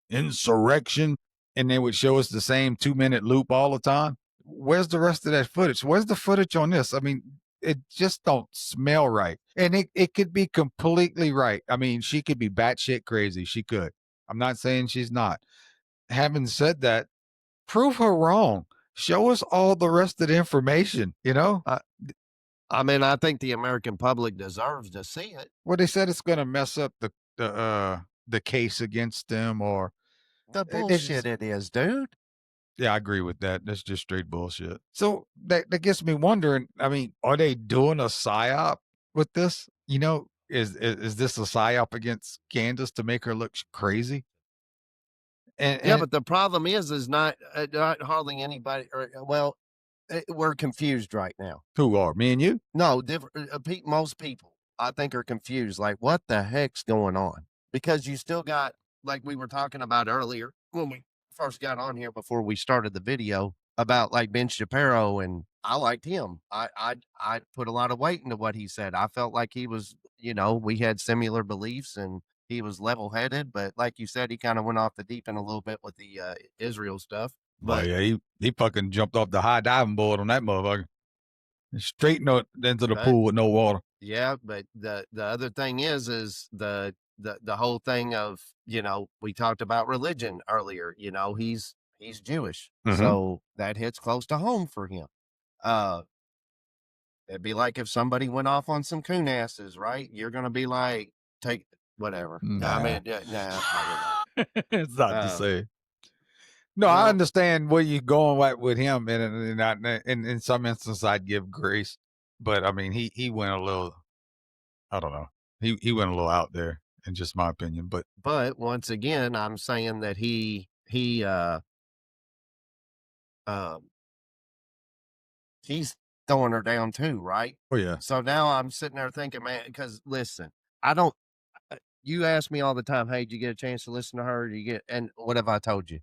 insurrection, and they would show us the same 2-minute loop all the time. Where's the rest of that footage? Where's the footage on this? I mean, it just don't smell right. And it could be completely right. I mean, she could be batshit crazy. She could. I'm not saying she's not. Having said that, prove her wrong. Show us all the rest of the information, I mean, I think the American public deserves to see it. Well, they said it's going to mess up the case against them, or The bullshit it is, dude. Yeah, I agree with that. That's just straight bullshit. So that gets me wondering. I mean, are they doing a psyop with this? Is this a psyop against Candace to make her look crazy? Yeah, but the problem is not hardly anybody. We're confused right now. Who are me and you? No, most people I think are confused. Like, what the heck's going on? Because you still got, like we were talking about earlier when we first got on here before we started the video, about like Ben Shapiro, and I liked him. I put a lot of weight into what he said. I felt like he was, we had similar beliefs and he was level headed, but like you said, he kind of went off the deep end a little bit with the Israel stuff. But yeah, he fucking jumped off the high diving board on that motherfucker. Straight into the pool with no water. Yeah, but the other thing is the whole thing of, we talked about religion earlier. He's Jewish, so that hits close to home for him. It'd be like if somebody went off on some coon asses, right? You're gonna be like, take whatever. Nah. I mean, nah. It's not the same. No, I understand where you're going with him, and in some instances I'd give grace, but I mean he went a little, I don't know, he went a little out there, in just my opinion. But once again, I'm saying that he's throwing her down too, right? Oh yeah. So now I'm sitting there thinking, man, because listen, you ask me all the time, hey, did you get a chance to listen to her? And what have I told you?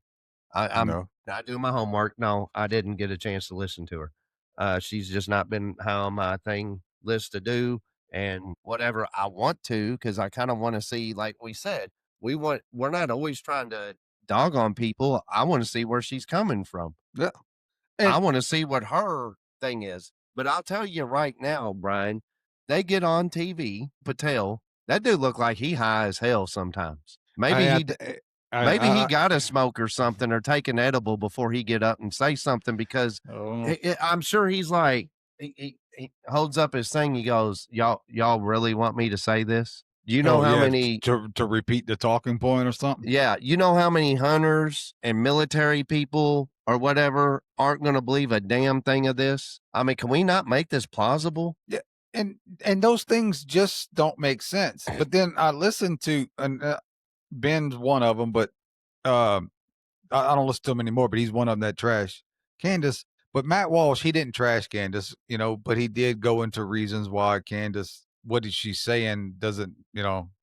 I'm not doing my homework. No, I didn't get a chance to listen to her. She's just not been high on my list to do, and whatever I want to, because I kind of want to see, like we said, we're not always trying to dog on people. I want to see where she's coming from. Yeah. I want to see what her thing is. But I'll tell you right now, Brian, they get on TV, Patel, that dude look like he high as hell sometimes. Maybe he got a smoke or something, or take an edible before he get up and say something, because I'm sure he's like, he holds up his thing. He goes, y'all really want me to say this? Do you know how many to repeat the talking point or something? Yeah. You know how many hunters and military people or whatever aren't going to believe a damn thing of this? I mean, can we not make this plausible? Yeah. And those things just don't make sense. But then I listened to, Ben's one of them, but I don't listen to him anymore, but he's one of them that trash Candace. But Matt Walsh, he didn't trash Candace, but he did go into reasons why Candace, what is she saying, doesn't,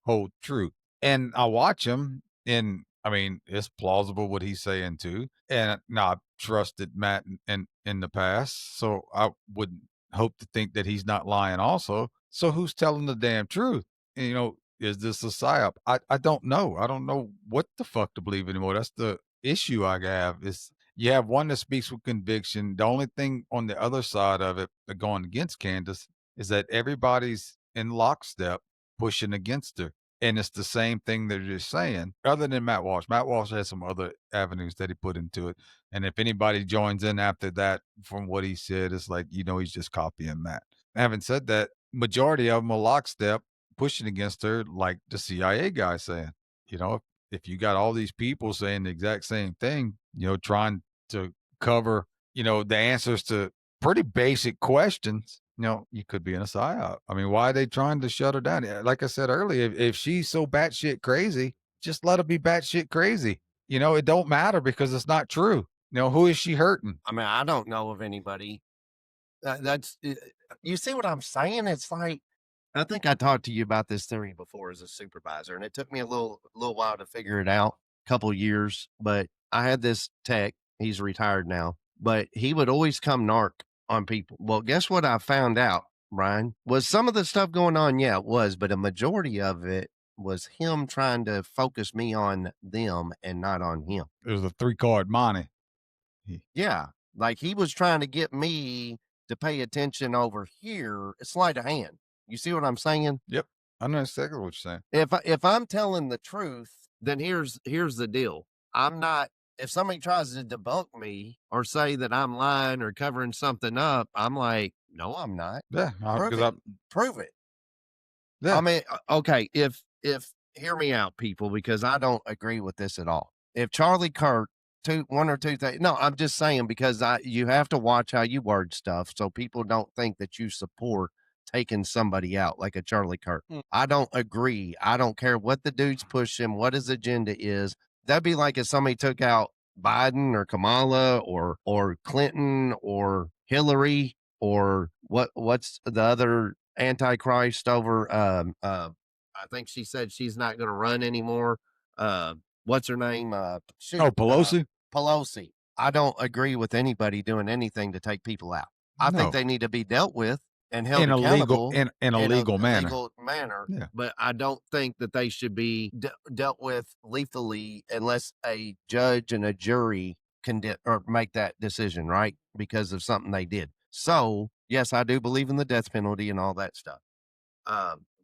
hold true. And I watch him, and I mean, it's plausible what he's saying too. And now I've trusted Matt in the past, so I wouldn't hope to think that he's not lying also. So who's telling the damn truth? And, is this a psyop? I don't know. I don't know what the fuck to believe anymore. That's the issue I have, is you have one that speaks with conviction. The only thing on the other side of it, going against Candace, is that everybody's in lockstep pushing against her. And it's the same thing they're just saying, other than Matt Walsh. Matt Walsh has some other avenues that he put into it. And if anybody joins in after that, from what he said, it's like, he's just copying Matt. Having said that, majority of them are lockstep pushing against her, like the CIA guy saying, if you got all these people saying the exact same thing, trying to cover, the answers to pretty basic questions, you could be in a psyop. I mean, why are they trying to shut her down? Like I said earlier, if she's so batshit crazy, just let her be batshit crazy. It don't matter because it's not true. Who is she hurting? I mean, I don't know of anybody. You see what I'm saying? It's like, I think I talked to you about this theory before as a supervisor, and it took me a little while to figure it out, couple years. But I had this tech. He's retired now, but he would always come narc on people. Well, guess what I found out, Brian? Was some of the stuff going on? Yeah, it was, but a majority of it was him trying to focus me on them and not on him. It was a 3-card money. Yeah, like he was trying to get me to pay attention over here, sleight of hand. You see what I'm saying? Yep. I know exactly what you're saying. If I'm telling the truth, then here's the deal. I'm not, if somebody tries to debunk me or say that I'm lying or covering something up, I'm like, no, I'm not. Yeah. Prove it. Yeah. I mean, okay, if hear me out, people, because I don't agree with this at all. If Charlie Kirk, one or two things, no, I'm just saying, because you have to watch how you word stuff so people don't think that you support taking somebody out like a Charlie Kirk. I don't agree. I don't care what the dude's pushing, what his agenda is. That'd be like if somebody took out Biden or Kamala or Clinton or Hillary or what's the other Antichrist over I think she said she's not going to run anymore. What's her name? Pelosi. Pelosi. I don't agree with anybody doing anything to take people out. I think they need to be dealt with and held accountable in a legal manner. Yeah. But I don't think that they should be dealt with lethally unless a judge and a jury can or make that decision, right? Because of something they did. So yes, I do believe in the death penalty and all that stuff.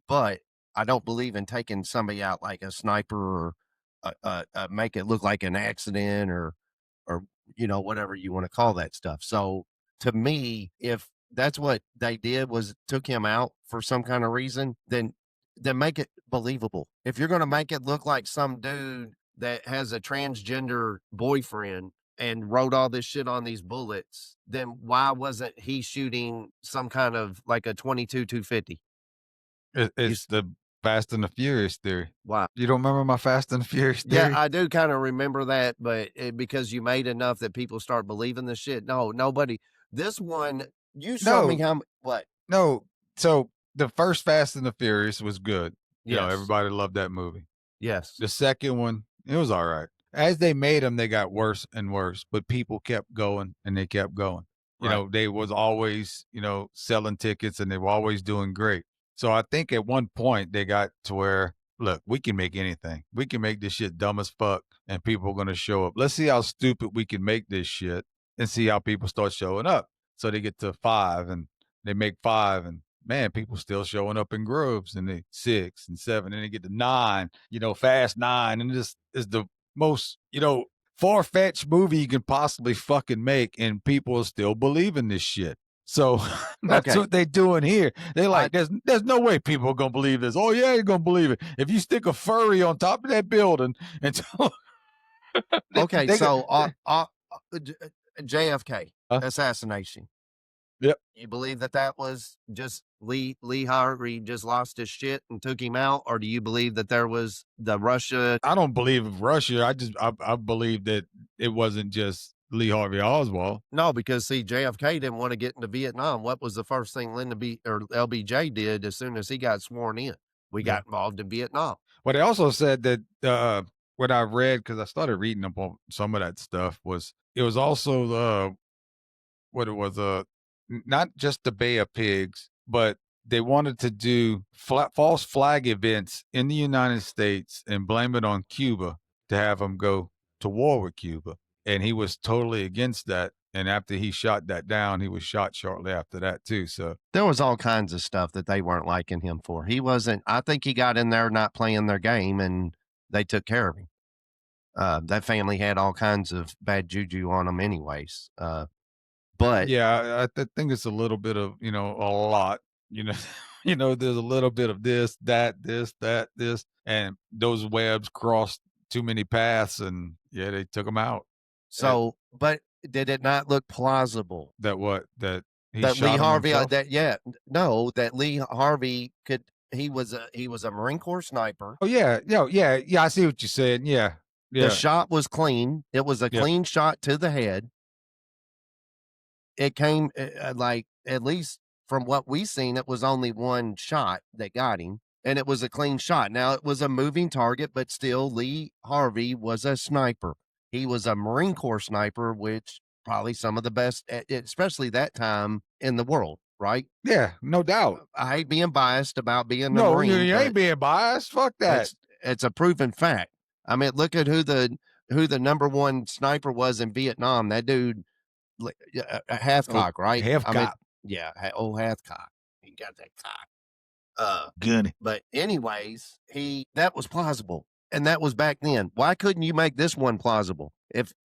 But I don't believe in taking somebody out like a sniper or make it look like an accident or whatever you want to call that stuff. So to me, if that's what they did was took him out for some kind of reason, then make it believable. If you're going to make it look like some dude that has a transgender boyfriend and wrote all this shit on these bullets, then why wasn't he shooting some kind of like a 22-250? It's the Fast and the Furious theory. Wow. You don't remember my Fast and the Furious theory? Yeah, I do kind of remember that, but because you made enough that people start believing this shit. No, nobody. This one, you showed me how. What? No. So the first Fast and the Furious was good. Yes. Everybody loved that movie. Yes. The second one, it was all right. As they made them, they got worse and worse, but people kept going and they kept going. They was always, selling tickets and they were always doing great. So I think at one point they got to where, look, we can make anything. We can make this shit dumb as fuck and people are going to show up. Let's see how stupid we can make this shit and see how people start showing up. So they get to 5 and they make 5 and man, people still showing up in groves and they 6 and 7 and they get to 9, Fast 9. And this is the most, far-fetched movie you can possibly fucking make and people are still believing this shit. So that's what they're doing here. They're like, there's no way people are going to believe this. Oh, yeah, you're going to believe it. If you stick a furry on top of that building and JFK assassination. Yep. You believe that was just Lee Harvey just lost his shit and took him out? Or do you believe that there was the Russia? I don't believe in Russia. I believe that it wasn't just Lee Harvey Oswald. No, because see, JFK didn't want to get into Vietnam. What was the first thing LBJ did as soon as he got sworn in? We got involved in Vietnam. Well, they also said that what I read, because I started reading up on some of that stuff, it was also not just the Bay of Pigs, but they wanted to do false flag events in the United States and blame it on Cuba to have them go to war with Cuba. And he was totally against that. And after he shot that down, he was shot shortly after that too. So there was all kinds of stuff that they weren't liking him for. He wasn't, I think he got in there not playing their game and they took care of him. That family had all kinds of bad juju on them anyways. But yeah, I think it's a little bit of, a lot, there's a little bit of this, that, and those webs crossed too many paths and yeah, they took them out. So, but did it not look plausible That what? That he that shot Lee him Harvey himself? that Lee Harvey could he was a Marine Corps sniper. Oh yeah, yeah. I see what you're saying. Yeah, The shot was clean. It was a Yep. clean shot to the head. It came like, at least from what we seen, it was only one shot that got him, and it was a clean shot. Now it was a moving target, but still, Lee Harvey was a sniper. He was a Marine Corps sniper, which probably some of the best, especially that time in the world, right? Yeah, no doubt. I hate being biased about being a No, Marine. you ain't being biased. Fuck that. It's a proven fact. I mean, look at who the number one sniper was in Vietnam. That dude, Hathcock, right? Hathcock. I mean, yeah, old Hathcock. He got that cock. Gunny. But anyways, that was plausible, and that was back then. Why couldn't you make this one plausible?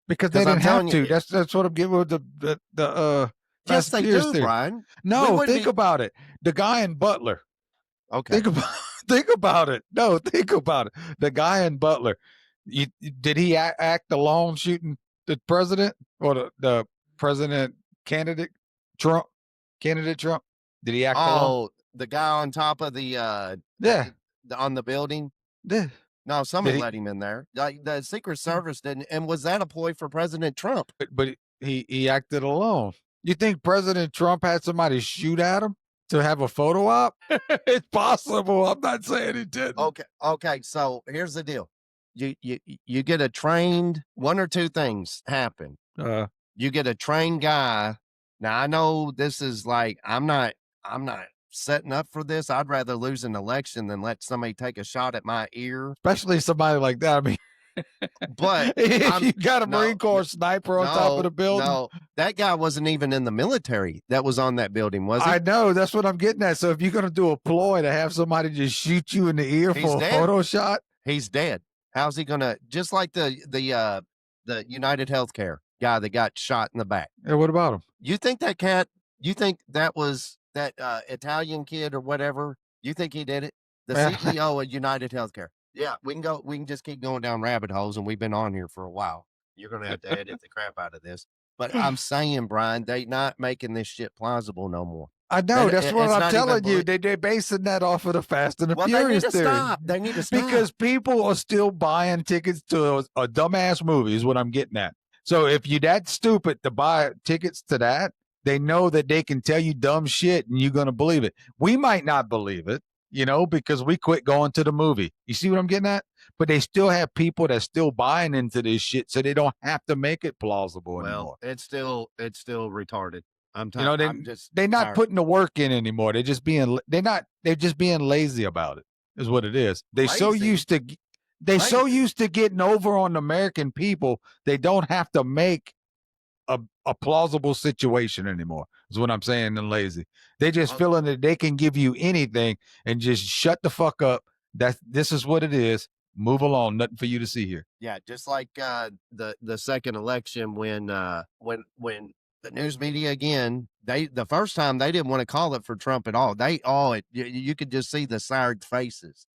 Because they didn't have to. That's what I'm getting with the yes, they do, Brian. No, think about it. The guy in Butler. Okay. Think about it. No, think about it. The guy in Butler. Did he act alone shooting the president or the president candidate Trump? Candidate Trump? Did he act alone? The guy on top of the on the building? Yeah. No, somebody let him in there. Like, the Secret Service didn't. And was that a ploy for President Trump? But he acted alone. You think President Trump had somebody shoot at him to have a photo op? It's possible. I'm not saying he didn't. Okay. So here's the deal. You get a trained, one or two things happen. You get a trained guy. Now I know this is like, I'm not setting up for this. I'd rather lose an election than let somebody take a shot at my ear. Especially somebody like that. I mean, but if you got a Marine Corps sniper on top of the building. No, that guy wasn't even in the military that was on that building, was he? I know. That's what I'm getting at. So if you're going to do a ploy to have somebody just shoot you in the ear for a photo shot. He's dead. How's he going to, just like the United Healthcare guy that got shot in the back. Yeah, what about him? You think that was that Italian kid or whatever? You think he did it? The CEO of United Healthcare. Yeah, we can just keep going down rabbit holes, and we've been on here for a while. You're going to have to edit the crap out of this. But I'm saying, Brian, they not making this shit plausible no more. I know. That's what I'm telling you. They're basing that off of the Fast and the Furious theory. They need to stop. Because people are still buying tickets to a dumbass movie is what I'm getting at. So if you're that stupid to buy tickets to that, they know that they can tell you dumb shit and you're going to believe it. We might not believe it, because we quit going to the movie. You see what I'm getting at? But they still have people that's still buying into this shit, so they don't have to make it plausible anymore. It's still retarded. They're not putting the work in anymore. They're just being lazy about it, is what it is. They're so used to getting over on the American people, they don't have to make a plausible situation anymore, is what I'm saying, and lazy. They just feeling that they can give you anything and just shut the fuck up. This is what it is. Move along. Nothing for you to see here. Yeah, just like the second election when the news media again, the first time they didn't want to call it for Trump at all. You could just see the soured faces,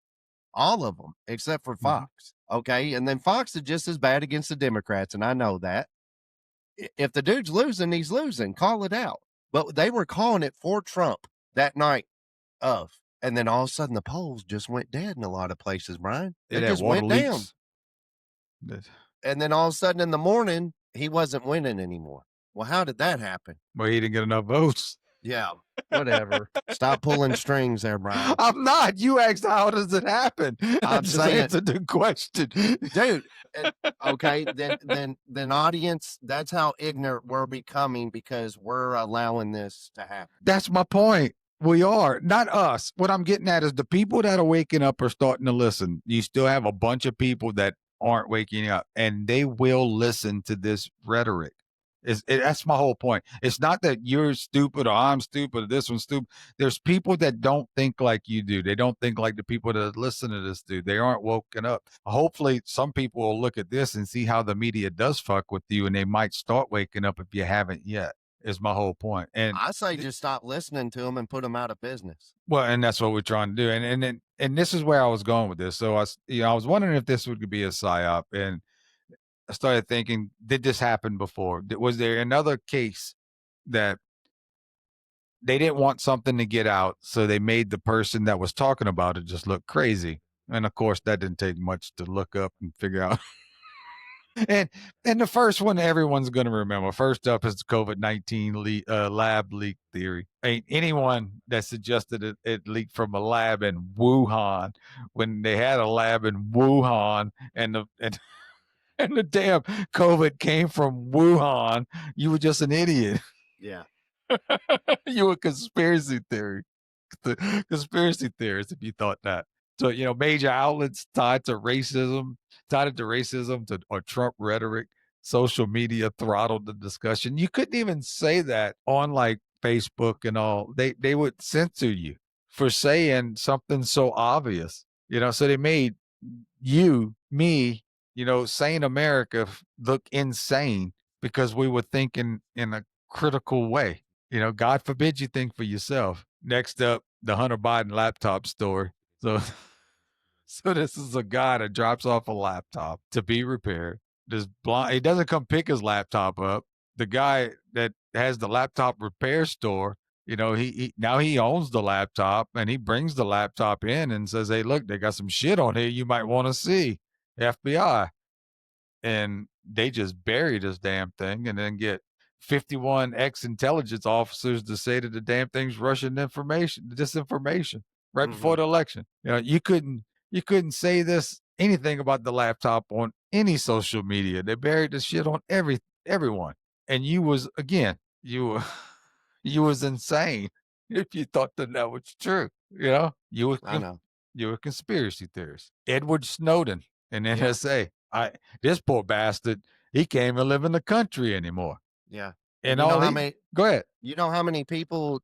all of them except for Fox. Okay, and then Fox is just as bad against the Democrats, and I know that. If the dude's losing, he's losing. Call it out. But they were calling it for Trump that night of. And then all of a sudden the polls just went dead in a lot of places, Brian. It just went down. And then all of a sudden in the morning, he wasn't winning anymore. Well, how did that happen? Well, he didn't get enough votes. Yeah, whatever. Stop pulling strings there, Brian. I'm not. You asked how does it happen? I'm saying, answered the question. Dude. Okay, then audience, that's how ignorant we're becoming because we're allowing this to happen. That's my point. We are, not us. What I'm getting at is the people that are waking up are starting to listen. You still have a bunch of people that aren't waking up, and they will listen to this rhetoric. That's my whole point. It's not that you're stupid or I'm stupid or this one's stupid. There's people that don't think like you do. They don't think like the people that listen to this do. They aren't woken up. Hopefully some people will look at this and see how the media does fuck with you, and they might start waking up if you haven't yet, is my whole point. And I say just stop listening to them and put them out of business. Well, and that's what we're trying to do. And this is where I was going with this. So I was wondering if this would be a psyop, and I started thinking, did this happen before? Was there another case that they didn't want something to get out, so they made the person that was talking about it just look crazy? And of course, that didn't take much to look up and figure out. and the first one everyone's going to remember. First up is the COVID-19 lab leak theory. Ain't anyone that suggested it leaked from a lab in Wuhan when they had a lab in Wuhan and and the damn COVID came from Wuhan. You were just an idiot. Yeah. You were conspiracy theorists if you thought that. So, major outlets tied to racism, or Trump rhetoric, social media throttled the discussion. You couldn't even say that on like Facebook and all. They would censor you for saying something so obvious. So they made you, me, sane America look insane because we were thinking in a critical way. God forbid you think for yourself. Next up, the Hunter Biden laptop story. So, so this is a guy that drops off a laptop to be repaired. He doesn't come pick his laptop up. The guy that has the laptop repair store, he now he owns the laptop and he brings the laptop in and says, "Hey, look, they got some shit on here you might want to see, FBI." And they just bury this damn thing and then get 51 ex-intelligence officers to say that the damn thing's Russian disinformation right before the election. You couldn't say anything about the laptop on any social media. They buried the shit on everyone. And you was insane if you thought that was true. You were a conspiracy theorist. Edward Snowden and NSA. This poor bastard, he can't even live in the country anymore. Yeah. And you know all how many, go ahead. You know how many people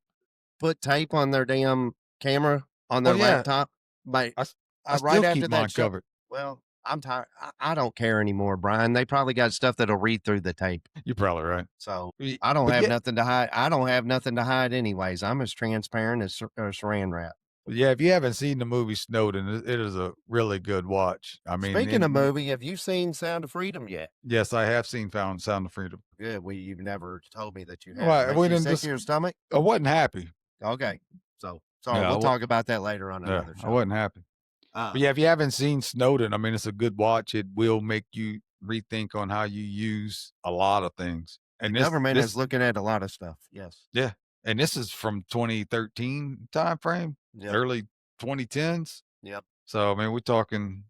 put tape on their damn camera on their laptop? I right still after keep that mine covered. Well, I'm tired. I don't care anymore, Brian. They probably got stuff that'll read through the tape. You're probably right. So I don't have nothing to hide. I don't have nothing to hide anyways. I'm as transparent as saran wrap. Yeah, if you haven't seen the movie Snowden, it is a really good watch. I mean, speaking of movie, have you seen Sound of Freedom yet? Yes, I have seen Sound of Freedom. Good. You've never told me that you have. Well, we didn't sick to your stomach? I wasn't happy. Okay. So sorry, we'll talk about that later on another show. I wasn't happy. But yeah, if you haven't seen Snowden, I mean, it's a good watch. It will make you rethink on how you use a lot of things. And the government is looking at a lot of stuff. Yes. Yeah. And this is from 2013 time frame, early 2010s. Yep. So, I mean, we're talking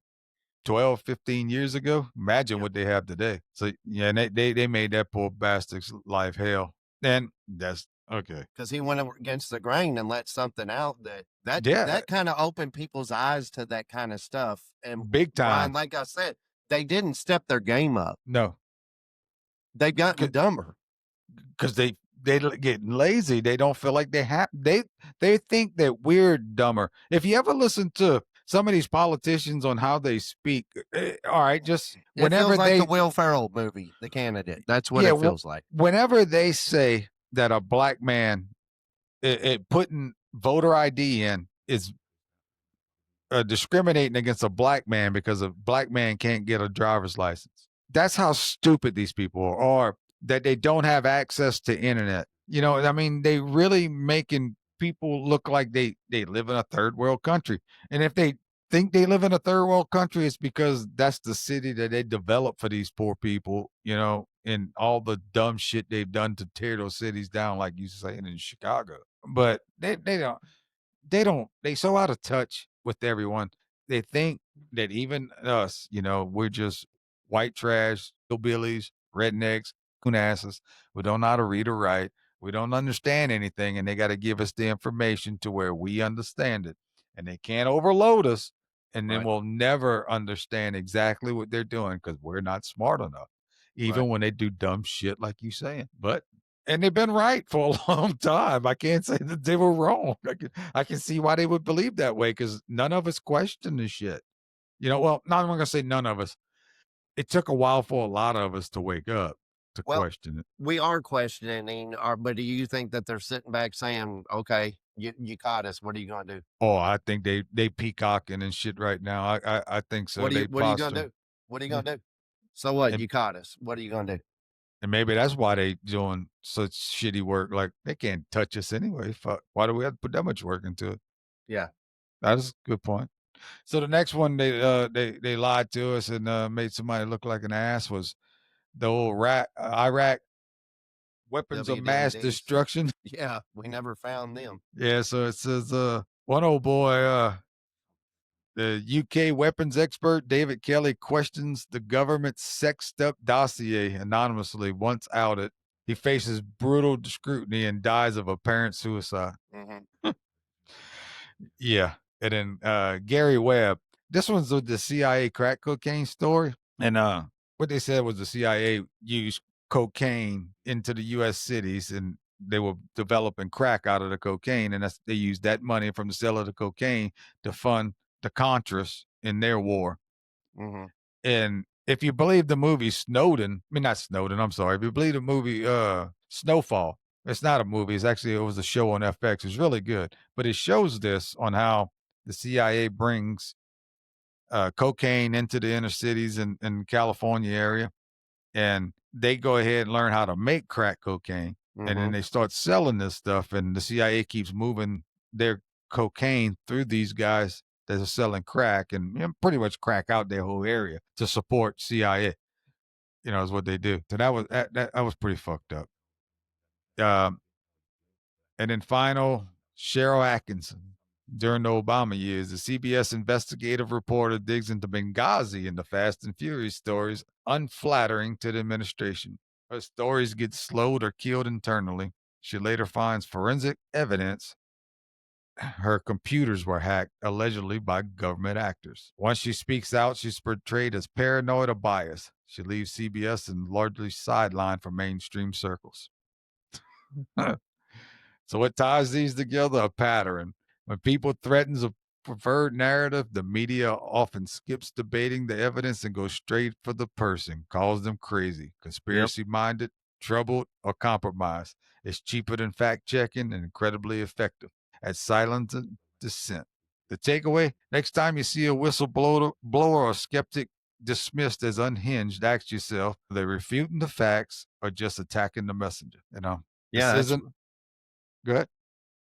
12, 15 years ago. Imagine what they have today. So, yeah, and they made that poor bastard's life hell. And that's okay. Because he went against the grain and let something out that kind of opened people's eyes to that kind of stuff. And big time. Brian, like I said, they didn't step their game up. No. They've gotten dumber. Because they get lazy. They don't feel like they have. They think that we're dumber. If you ever listen to some of these politicians on how they speak, all right, just whenever feels like the Will Ferrell movie, The Candidate. That's what it feels like. Whenever they say that a black man putting voter ID in is discriminating against a black man because a black man can't get a driver's license. That's how stupid these people are, or that they don't have access to internet. I mean, they really making people look like they live in a third world country. And if they think they live in a third world country, it's because that's the city that they developed for these poor people, and all the dumb shit they've done to tear those cities down, like you saying in Chicago. But they so out of touch with everyone. They think that even us, we're just white trash, hillbillies, rednecks, coon asses. We don't know how to read or write. We don't understand anything, and they got to give us the information to where we understand it. And they can't overload us, and then we'll never understand exactly what they're doing because we're not smart enough, even when they do dumb shit like you saying. And they've been right for a long time. I can't say that they were wrong. I can see why they would believe that way because none of us question this shit. Well, not I'm going to say none of us. It took a while for a lot of us to wake up to question it. We are questioning, but do you think that they're sitting back saying, okay, you caught us. What are you going to do? Oh, I think they peacocking and shit right now. I think so. What are you going to do? What are you going to do? So what? And- You caught us. What are you gonna do? And maybe that's why they doing such shitty work. Like, they can't touch us anyway. Fuck. Why do we have to put that much work into it? Yeah. That is a good point. So the next one they lied to us and made somebody look like an ass was the old Iraq weapons of mass WWDs. destruction. Yeah, we never found them. Yeah, so it says one old boy, the UK weapons expert David Kelly questions the government's sexed up dossier anonymously once outed. He faces brutal scrutiny and dies of apparent suicide. Mm-hmm. Yeah. And then Gary Webb. This one's with the CIA crack cocaine story. And what they said was the CIA used cocaine into the U.S. cities, and they were developing crack out of the cocaine, and they used that money from the sale of the cocaine to fund the Contras in their war. Mm-hmm. And if you believe the movie not Snowden, I'm sorry. If you believe the movie Snowfall, it's not a movie. It was a show on FX. It's really good. But it shows this on how the CIA brings cocaine into the inner cities in California area. And they go ahead and learn how to make crack cocaine. Mm-hmm. And then they start selling this stuff. And the CIA keeps moving their cocaine through these guys that are selling crack and pretty much crack out their whole area to support CIA. Is what they do. So that was pretty fucked up. And then final, Cheryl Atkinson. During the Obama years, the CBS investigative reporter digs into Benghazi and the Fast and Furious stories, unflattering to the administration. Her stories get slowed or killed internally. She later finds forensic evidence her computers were hacked, allegedly by government actors. Once she speaks out, she's portrayed as paranoid or biased. She leaves CBS and largely sidelined from mainstream circles. So what ties these together? A pattern. When people threatens a preferred narrative, the media often skips debating the evidence and goes straight for the person, calls them crazy, conspiracy-minded, troubled, or compromised. It's cheaper than fact-checking and incredibly effective at silencing dissent. The takeaway, next time you see a whistleblower or skeptic dismissed as unhinged, ask yourself, are they refuting the facts or just attacking the messenger? Yeah, this isn't good.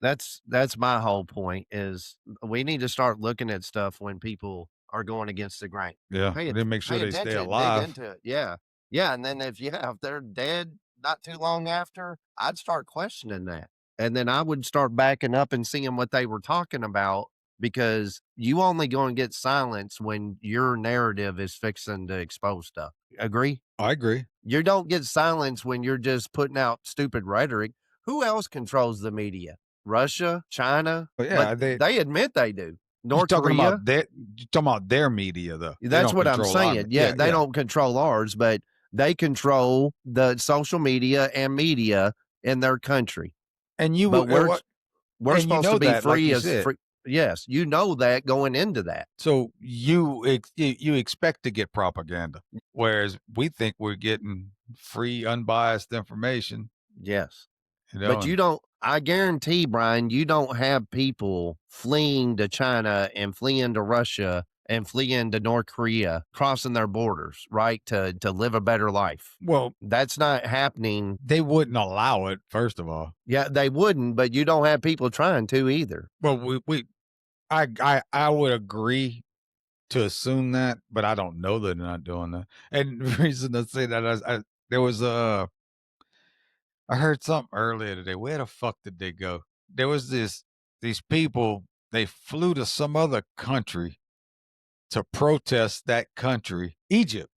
That's my whole point is we need to start looking at stuff when people are going against the grain. Yeah, then make sure they stay alive. Dig into it. Yeah. Yeah. And then if they're dead not too long after, I'd start questioning that. And then I would start backing up and seeing what they were talking about, because you only going to get silence when your narrative is fixing to expose stuff. Agree? I agree. You don't get silence when you're just putting out stupid rhetoric. Who else controls the media? Russia, China? Yeah, they admit they do. North Korea. You're talking about their media, though. That's what I'm saying. Yeah, they don't control ours, but they control the social media and media in their country. And we're supposed to be free as free. Yes, you know that going into that. So you expect to get propaganda, whereas we think we're getting free, unbiased information. Yes. But you don't, I guarantee, Brian, you don't have people fleeing to China and fleeing to Russia and fleeing to North Korea, crossing their borders, right, to live a better life. Well, that's not happening. They wouldn't allow it, first of all. Yeah, they wouldn't, but you don't have people trying to either. Well, I would agree to assume that, but I don't know that they're not doing that. And the reason I say that is I heard something earlier today. Where the fuck did they go? There was these people, they flew to some other country to protest that country, Egypt.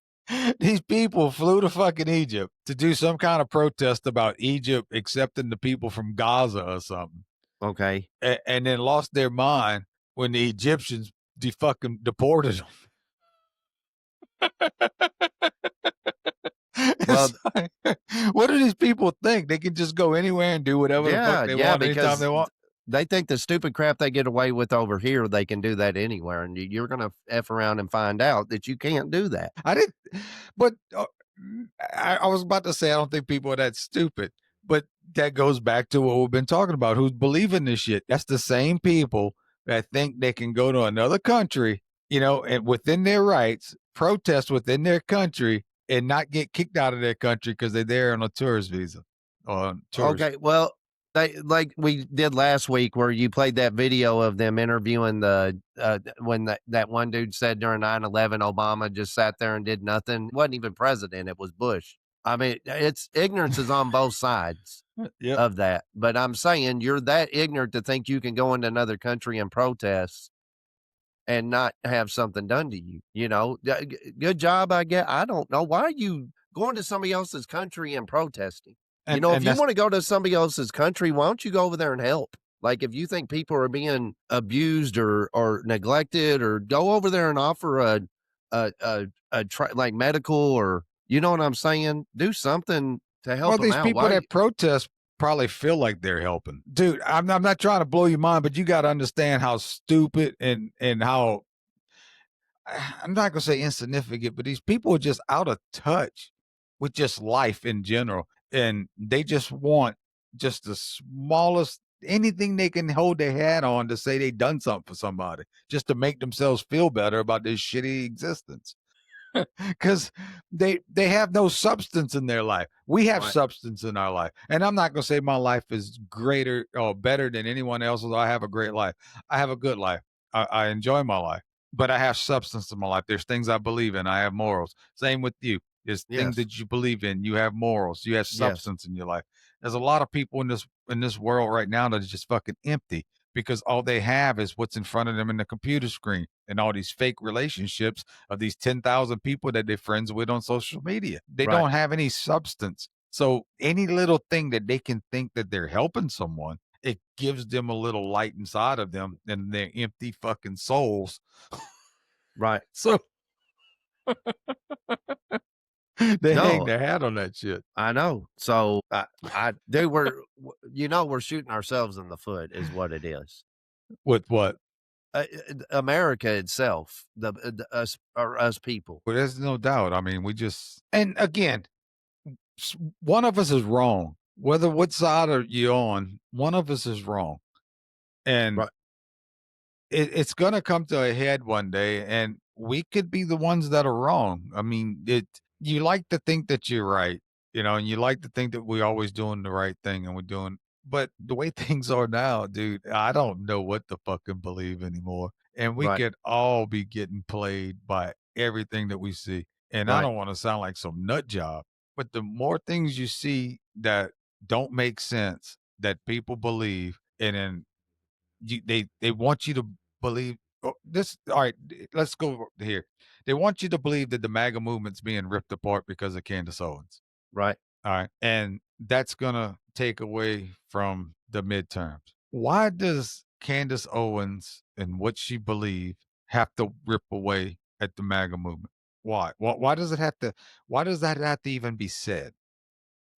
These people flew to fucking Egypt to do some kind of protest about Egypt accepting the people from Gaza or something. Okay. And then lost their mind when the Egyptians fucking deported them. Well, what do these people think? They can just go anywhere and do whatever the fuck they want anytime they want? They think the stupid crap they get away with over here, they can do that anywhere. And you're going to F around and find out that you can't do that. I was about to say, I don't think people are that stupid. But that goes back to what we've been talking about. Who's believing this shit? That's the same people that think they can go to another country, and within their rights, protest within their country, and not get kicked out of their country because they're there on a tourist visa. Okay, well, they like we did last week where you played that video of them interviewing the when that one dude said during 9/11 Obama just sat there and did nothing. It wasn't even president, it was Bush. I mean, it's ignorance is on both sides Yep. of that. But I'm saying you're that ignorant to think you can go into another country and protest and not have something done to you. You know, good job, I guess. I don't know. Why are you going to somebody else's country and protesting? You know, if you want to go to somebody else's country, why don't you go over there and help? Like if you think people are being abused or neglected, or go over there and offer like medical, or you know what I'm saying? Do something to help Well, them these out. people that protest probably feel like they're helping. Dude, I'm not trying to blow your mind, but you got to understand how stupid and how I'm not gonna say insignificant, but these people are just out of touch with just life in general, and they just want just the smallest anything they can hold their hat on to say they done something for somebody, just to make themselves feel better about their shitty existence. Because they have no substance in their life. We have substance in our life, and I'm not gonna say my life is greater or better than anyone else's. I have a great life. I have a good life. I enjoy my life, but I have substance in my life. There's things I believe in. I have morals. Same with you. There's things that you believe in. You have morals. You have substance in your life. There's a lot of people in this world right now that are just fucking empty because all they have is what's in front of them in the computer screen and all these fake relationships of these 10,000 people that they're friends with on social media. They don't have any substance. So any little thing that they can think that they're helping someone, it gives them a little light inside of them and their empty fucking souls. Right. So they hang their hat on that shit. I know. So we're shooting ourselves in the foot is what it is. With what? America itself, us people. Well, there's no doubt. I mean, and again, one of us is wrong. Whether what side are you on, one of us is wrong. And it's going to come to a head one day, and we could be the ones that are wrong. I mean, you like to think that you're right, and you like to think that we're always doing the right thing and but the way things are now, dude, I don't know what to fucking believe anymore. And we could all be getting played by everything that we see. And I don't want to sound like some nut job, but the more things you see that don't make sense that people believe, and then they want you to believe this. All right, let's go here. They want you to believe that the MAGA movement's being ripped apart because of Candace Owens. Right. All right. And that's going to take away from the midterms. Why does Candace Owens and what she believes have to rip away at the MAGA movement? Why? Why does that have to even be said?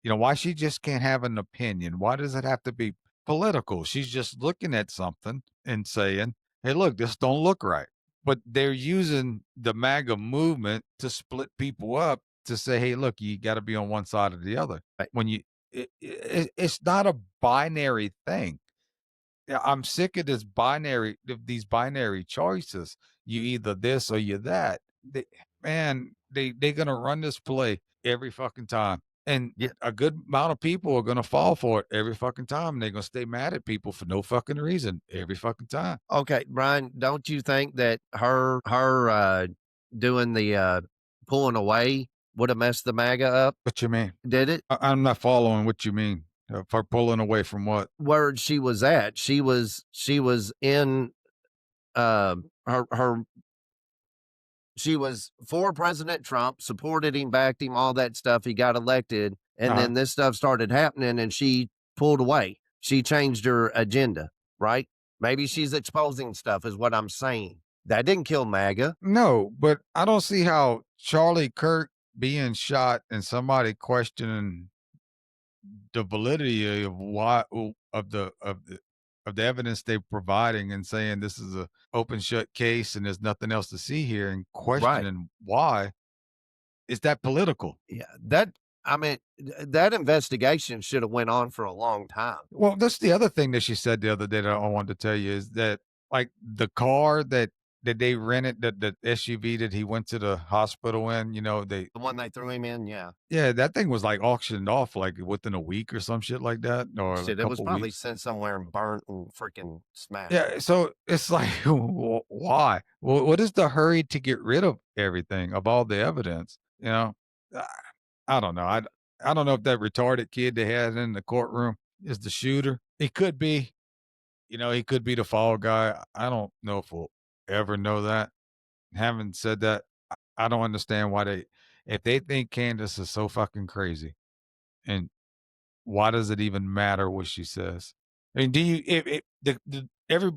Why she just can't have an opinion? Why does it have to be political? She's just looking at something and saying, hey, look, this don't look right. But they're using the MAGA movement to split people up to say, hey, look, you got to be on one side or the other. When it's not a binary thing. I'm sick of these binary choices. You either this or you that. They're going to run this play every fucking time. And a good amount of people are going to fall for it every fucking time. And they're going to stay mad at people for no fucking reason every fucking time. Okay, Brian, don't you think that her doing the pulling away would have messed the MAGA up? What you mean? Did it? I'm not following what you mean. For pulling away from what? Where she was at. She was in she was for President Trump, supported him, backed him, all that stuff. He got elected. And then this stuff started happening and she pulled away. She changed her agenda, right? Maybe she's exposing stuff is what I'm saying. That didn't kill MAGA. No, but I don't see how Charlie Kirk being shot and somebody questioning the validity of the evidence they're providing and saying this is a open shut case and there's nothing else to see here, and questioning why is that political? Yeah, that investigation should have went on for a long time. Well, that's the other thing that she said the other day that I wanted to tell you is that, like, the car that did they rent it, the SUV that he went to the hospital in? You know, The one they threw him in, yeah. that thing was like auctioned off like within a week or some shit like that, or a Shit, it was couple probably weeks. sent somewhere and burnt and freaking smashed. Yeah, so it's like, why? Well, what is the hurry to get rid of everything, of all the evidence? You know, I, I don't know. I don't know if that retarded kid they had in the courtroom is the shooter. He could be. You know, he could be the fall guy. I don't know if we'll ever know that. Having said that, I don't understand why if they think Candace is so fucking crazy, and why does it even matter what she says? I mean, do you,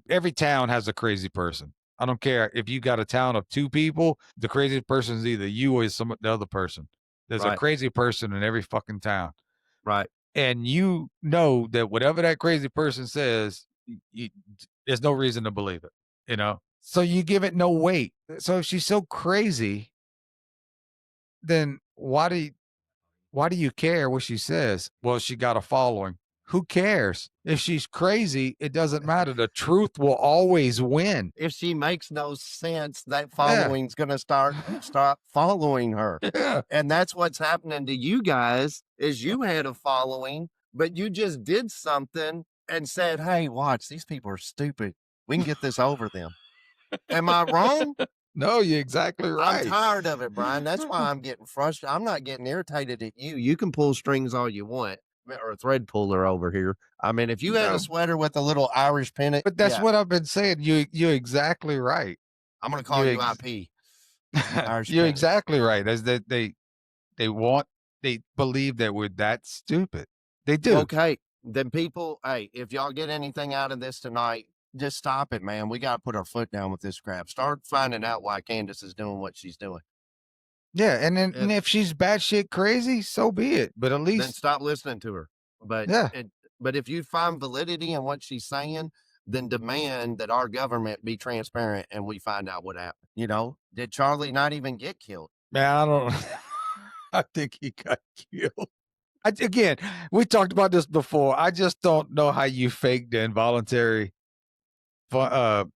every town has a crazy person. I don't care if you got a town of 2 people, the craziest person is either you or the other person. There's a Right. crazy person in every fucking town. Right. And you know that whatever that crazy person says, there's no reason to believe it, you know? So you give it no weight. So if she's so crazy, then why do you care what she says? Well, she got a following. Who cares? If she's crazy, it doesn't matter. The truth will always win. If she makes no sense, that Yeah. following's gonna stop following her. Yeah. And that's what's happening to you guys is you had a following, but you just did something and said, "Hey, watch, these people are stupid. We can get this over them." Am I wrong? No, you're exactly right. I'm tired of it, Brian. That's why I'm getting frustrated. I'm not getting irritated at you. You can pull strings all you want, or a thread puller over here. I mean, if you had No. a sweater with a little Irish pennant, But that's yeah, what I've been saying. You're exactly right. I'm gonna call You're you ex- IP. Irish You're pennant. exactly right. As that they believe that we're that stupid. They do. Okay, then people, hey, if y'all get anything out of this tonight, just stop it, man. We gotta put our foot down with this crap. Start finding out why Candace is doing what she's doing. Yeah, and then and if she's batshit crazy, so be it. But at Then least, stop listening to her. But yeah, but if you find validity in what she's saying, then demand that our government be transparent and we find out what happened. You know, did Charlie not even get killed? man, I don't. I think he got killed. Again, we talked about this before. I just don't know how you fake the involuntary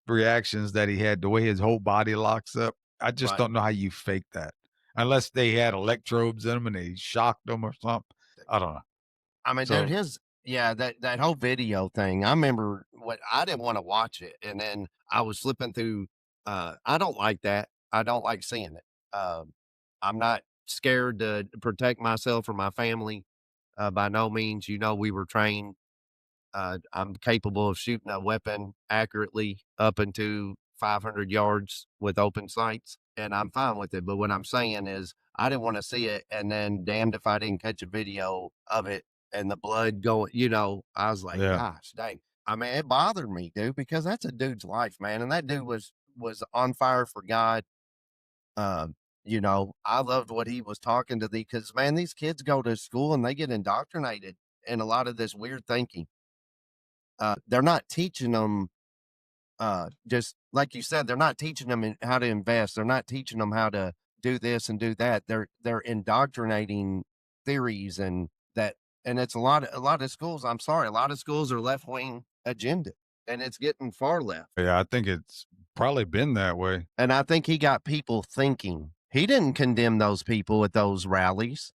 reactions that he had, the way his whole body locks up. I just Right. don't know how you fake that, unless they had electrodes in him and they shocked him or something. I don't know. I mean, So- dude, that whole video thing. I remember I didn't want to watch it, and then I was flipping through. I don't like that. I don't like seeing it. I'm not scared to protect myself or my family. By no means, you know, we were trained. I'm capable of shooting a weapon accurately up into 500 yards with open sights, and I'm fine with it. But what I'm saying is, I didn't want to see it, and then damned if I didn't catch a video of it and the blood going. You know, I was like, Yeah. gosh, dang. I mean, it bothered me, dude, because that's a dude's life, man, and that dude was on fire for God. You know, I loved what he was talking to because man, these kids go to school and they get indoctrinated in a lot of this weird thinking. They're not teaching them, just like you said, they're not teaching them how to invest. They're not teaching them how to do this and do that. They're indoctrinating theories and that, and it's a lot of schools. I'm sorry, a lot of schools are left wing agenda, and it's getting far left. Yeah, I think it's probably been that way. And I think he got people thinking. He didn't condemn those people at those rallies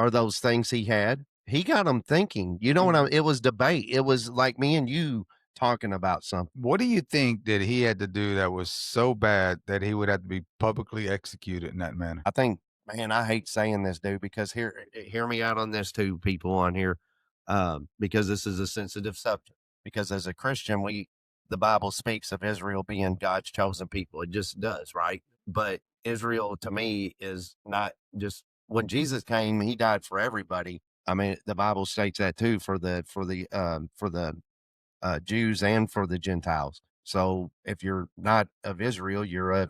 or those things he had. He got them thinking. You know what it was debate. It was like me and you talking about something. What do you think that he had to do that was so bad that he would have to be publicly executed in that manner? I think, man, I hate saying this, dude, because hear me out on this too, people on here, because this is a sensitive subject. Because as a Christian, the Bible speaks of Israel being God's chosen people. It just does, right? But Israel, to me, is not just when Jesus came, he died for everybody. I mean, the Bible states that too for the Jews and for the Gentiles. So if you're not of Israel, you're a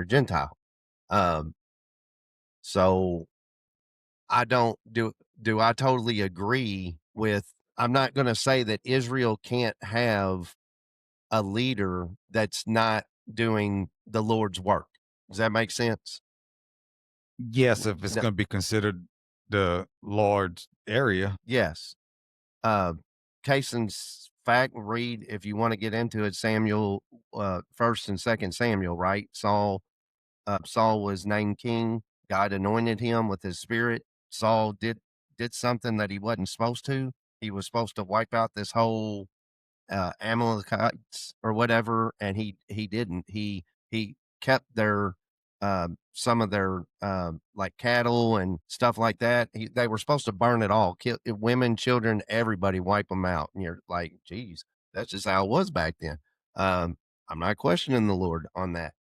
Gentile. So I don't do I totally agree with. I'm not going to say that Israel can't have a leader that's not doing the Lord's work. Does that make sense? Yes, if it's No. going to be considered the Lord's area. Yes. Case in fact, read if you want to get into it, Samuel, 1st and 2nd Samuel, right? Saul was named king. God anointed him with his spirit. Saul did something that he wasn't supposed to. He was supposed to wipe out this whole Amalekites or whatever, and he didn't. He kept their some of their like cattle and stuff like that. They were supposed to burn it all, kill women, children, everybody, wipe them out. And you're like, geez, that's just how it was back then. I'm not questioning the Lord on that.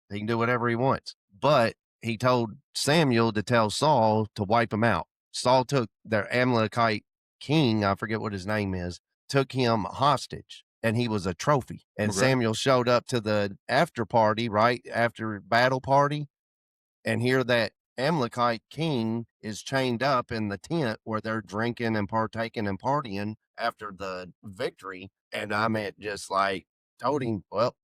He can do whatever he wants, but he told Samuel to tell Saul to wipe him out. Saul took their Amalekite king, I forget what his name is, took him hostage, and he was a trophy. And Okay. Samuel showed up to the after party, right after battle party, and here that Amalekite king is chained up in the tent where they're drinking and partaking and partying after the victory. And I meant just like told him, well,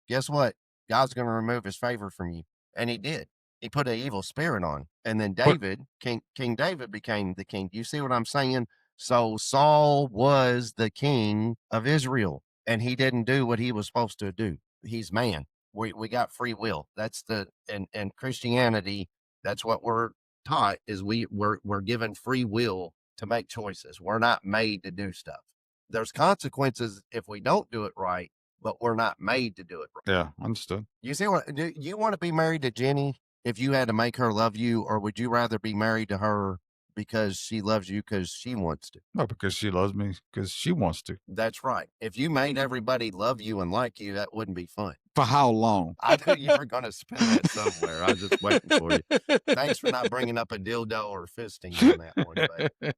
guess what? God's going to remove his favor from you. And he did. He put an evil spirit on. And then David, King David became the king. You see what I'm saying? So Saul was the king of Israel, and he didn't do what he was supposed to do. He's man. We got free will. That's and Christianity, that's what we're taught, is we're given free will to make choices. We're not made to do stuff. There's consequences if we don't do it right, but we're not made to do it right. Yeah, understood. You see what, do you want to be married to Jenny if you had to make her love you, or would you rather be married to her because she loves you because she wants to? No, because she loves me because she wants to. That's right. If you made everybody love you and like you, that wouldn't be fun. For how long? I knew you were going to spin that somewhere. I was just waiting for you. Thanks for not bringing up a dildo or fisting on that one. But,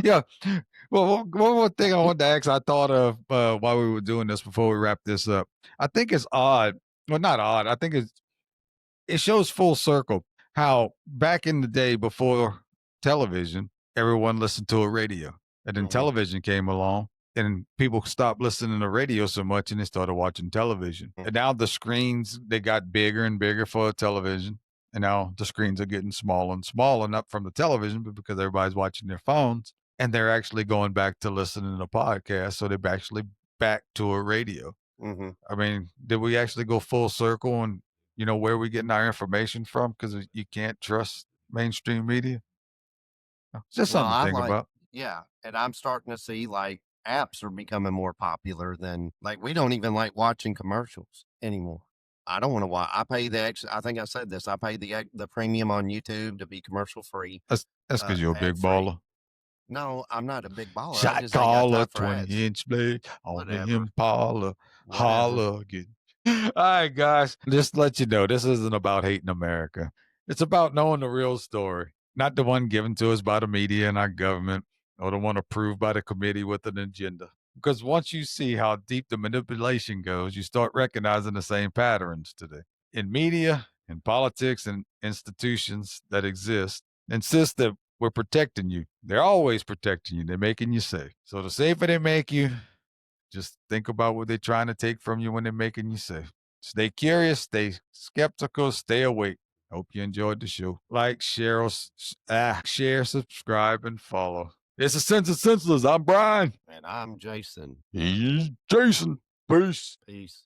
yeah. Well, one more thing I wanted to ask, I thought of while we were doing this before we wrap this up. I think it's odd. Well, not odd. I think it shows full circle how back in the day before television, everyone listened to a radio, and then television came along, and people stopped listening to radio so much, and they started watching television. And now the screens, they got bigger and bigger for television, and now the screens are getting smaller and smaller, not from the television, but because everybody's watching their phones, and they're actually going back to listening to podcasts, so they're actually back to a radio. I mean, did we actually go full circle and where we getting our information from? Because you can't trust mainstream media. It's just something to think about. Yeah, and I'm starting to see like apps are becoming more popular than, like, we don't even like watching commercials anymore. I don't want to watch. I pay the extra. I think I said this. I pay the premium on YouTube to be commercial free. That's because you're a big baller. No, I'm not a big baller. Shot caller, 20-inch blade on the Impala, holla again. All right, guys, just to let you know, this isn't about hating America. It's about knowing the real story, not the one given to us by the media and our government, or the one approved by the committee with an agenda. Because once you see how deep the manipulation goes, you start recognizing the same patterns today. In media, in politics, and institutions that insist that we're protecting you. They're always protecting you. They're making you safe. So the safer they make you, just think about what they're trying to take from you when they're making you safe. Stay curious, stay skeptical, stay awake. Hope you enjoyed the show. Like, share, subscribe, and follow. It's a Sense of Senseless. I'm Bryan. And I'm Jason. He's Jason. Peace. Peace.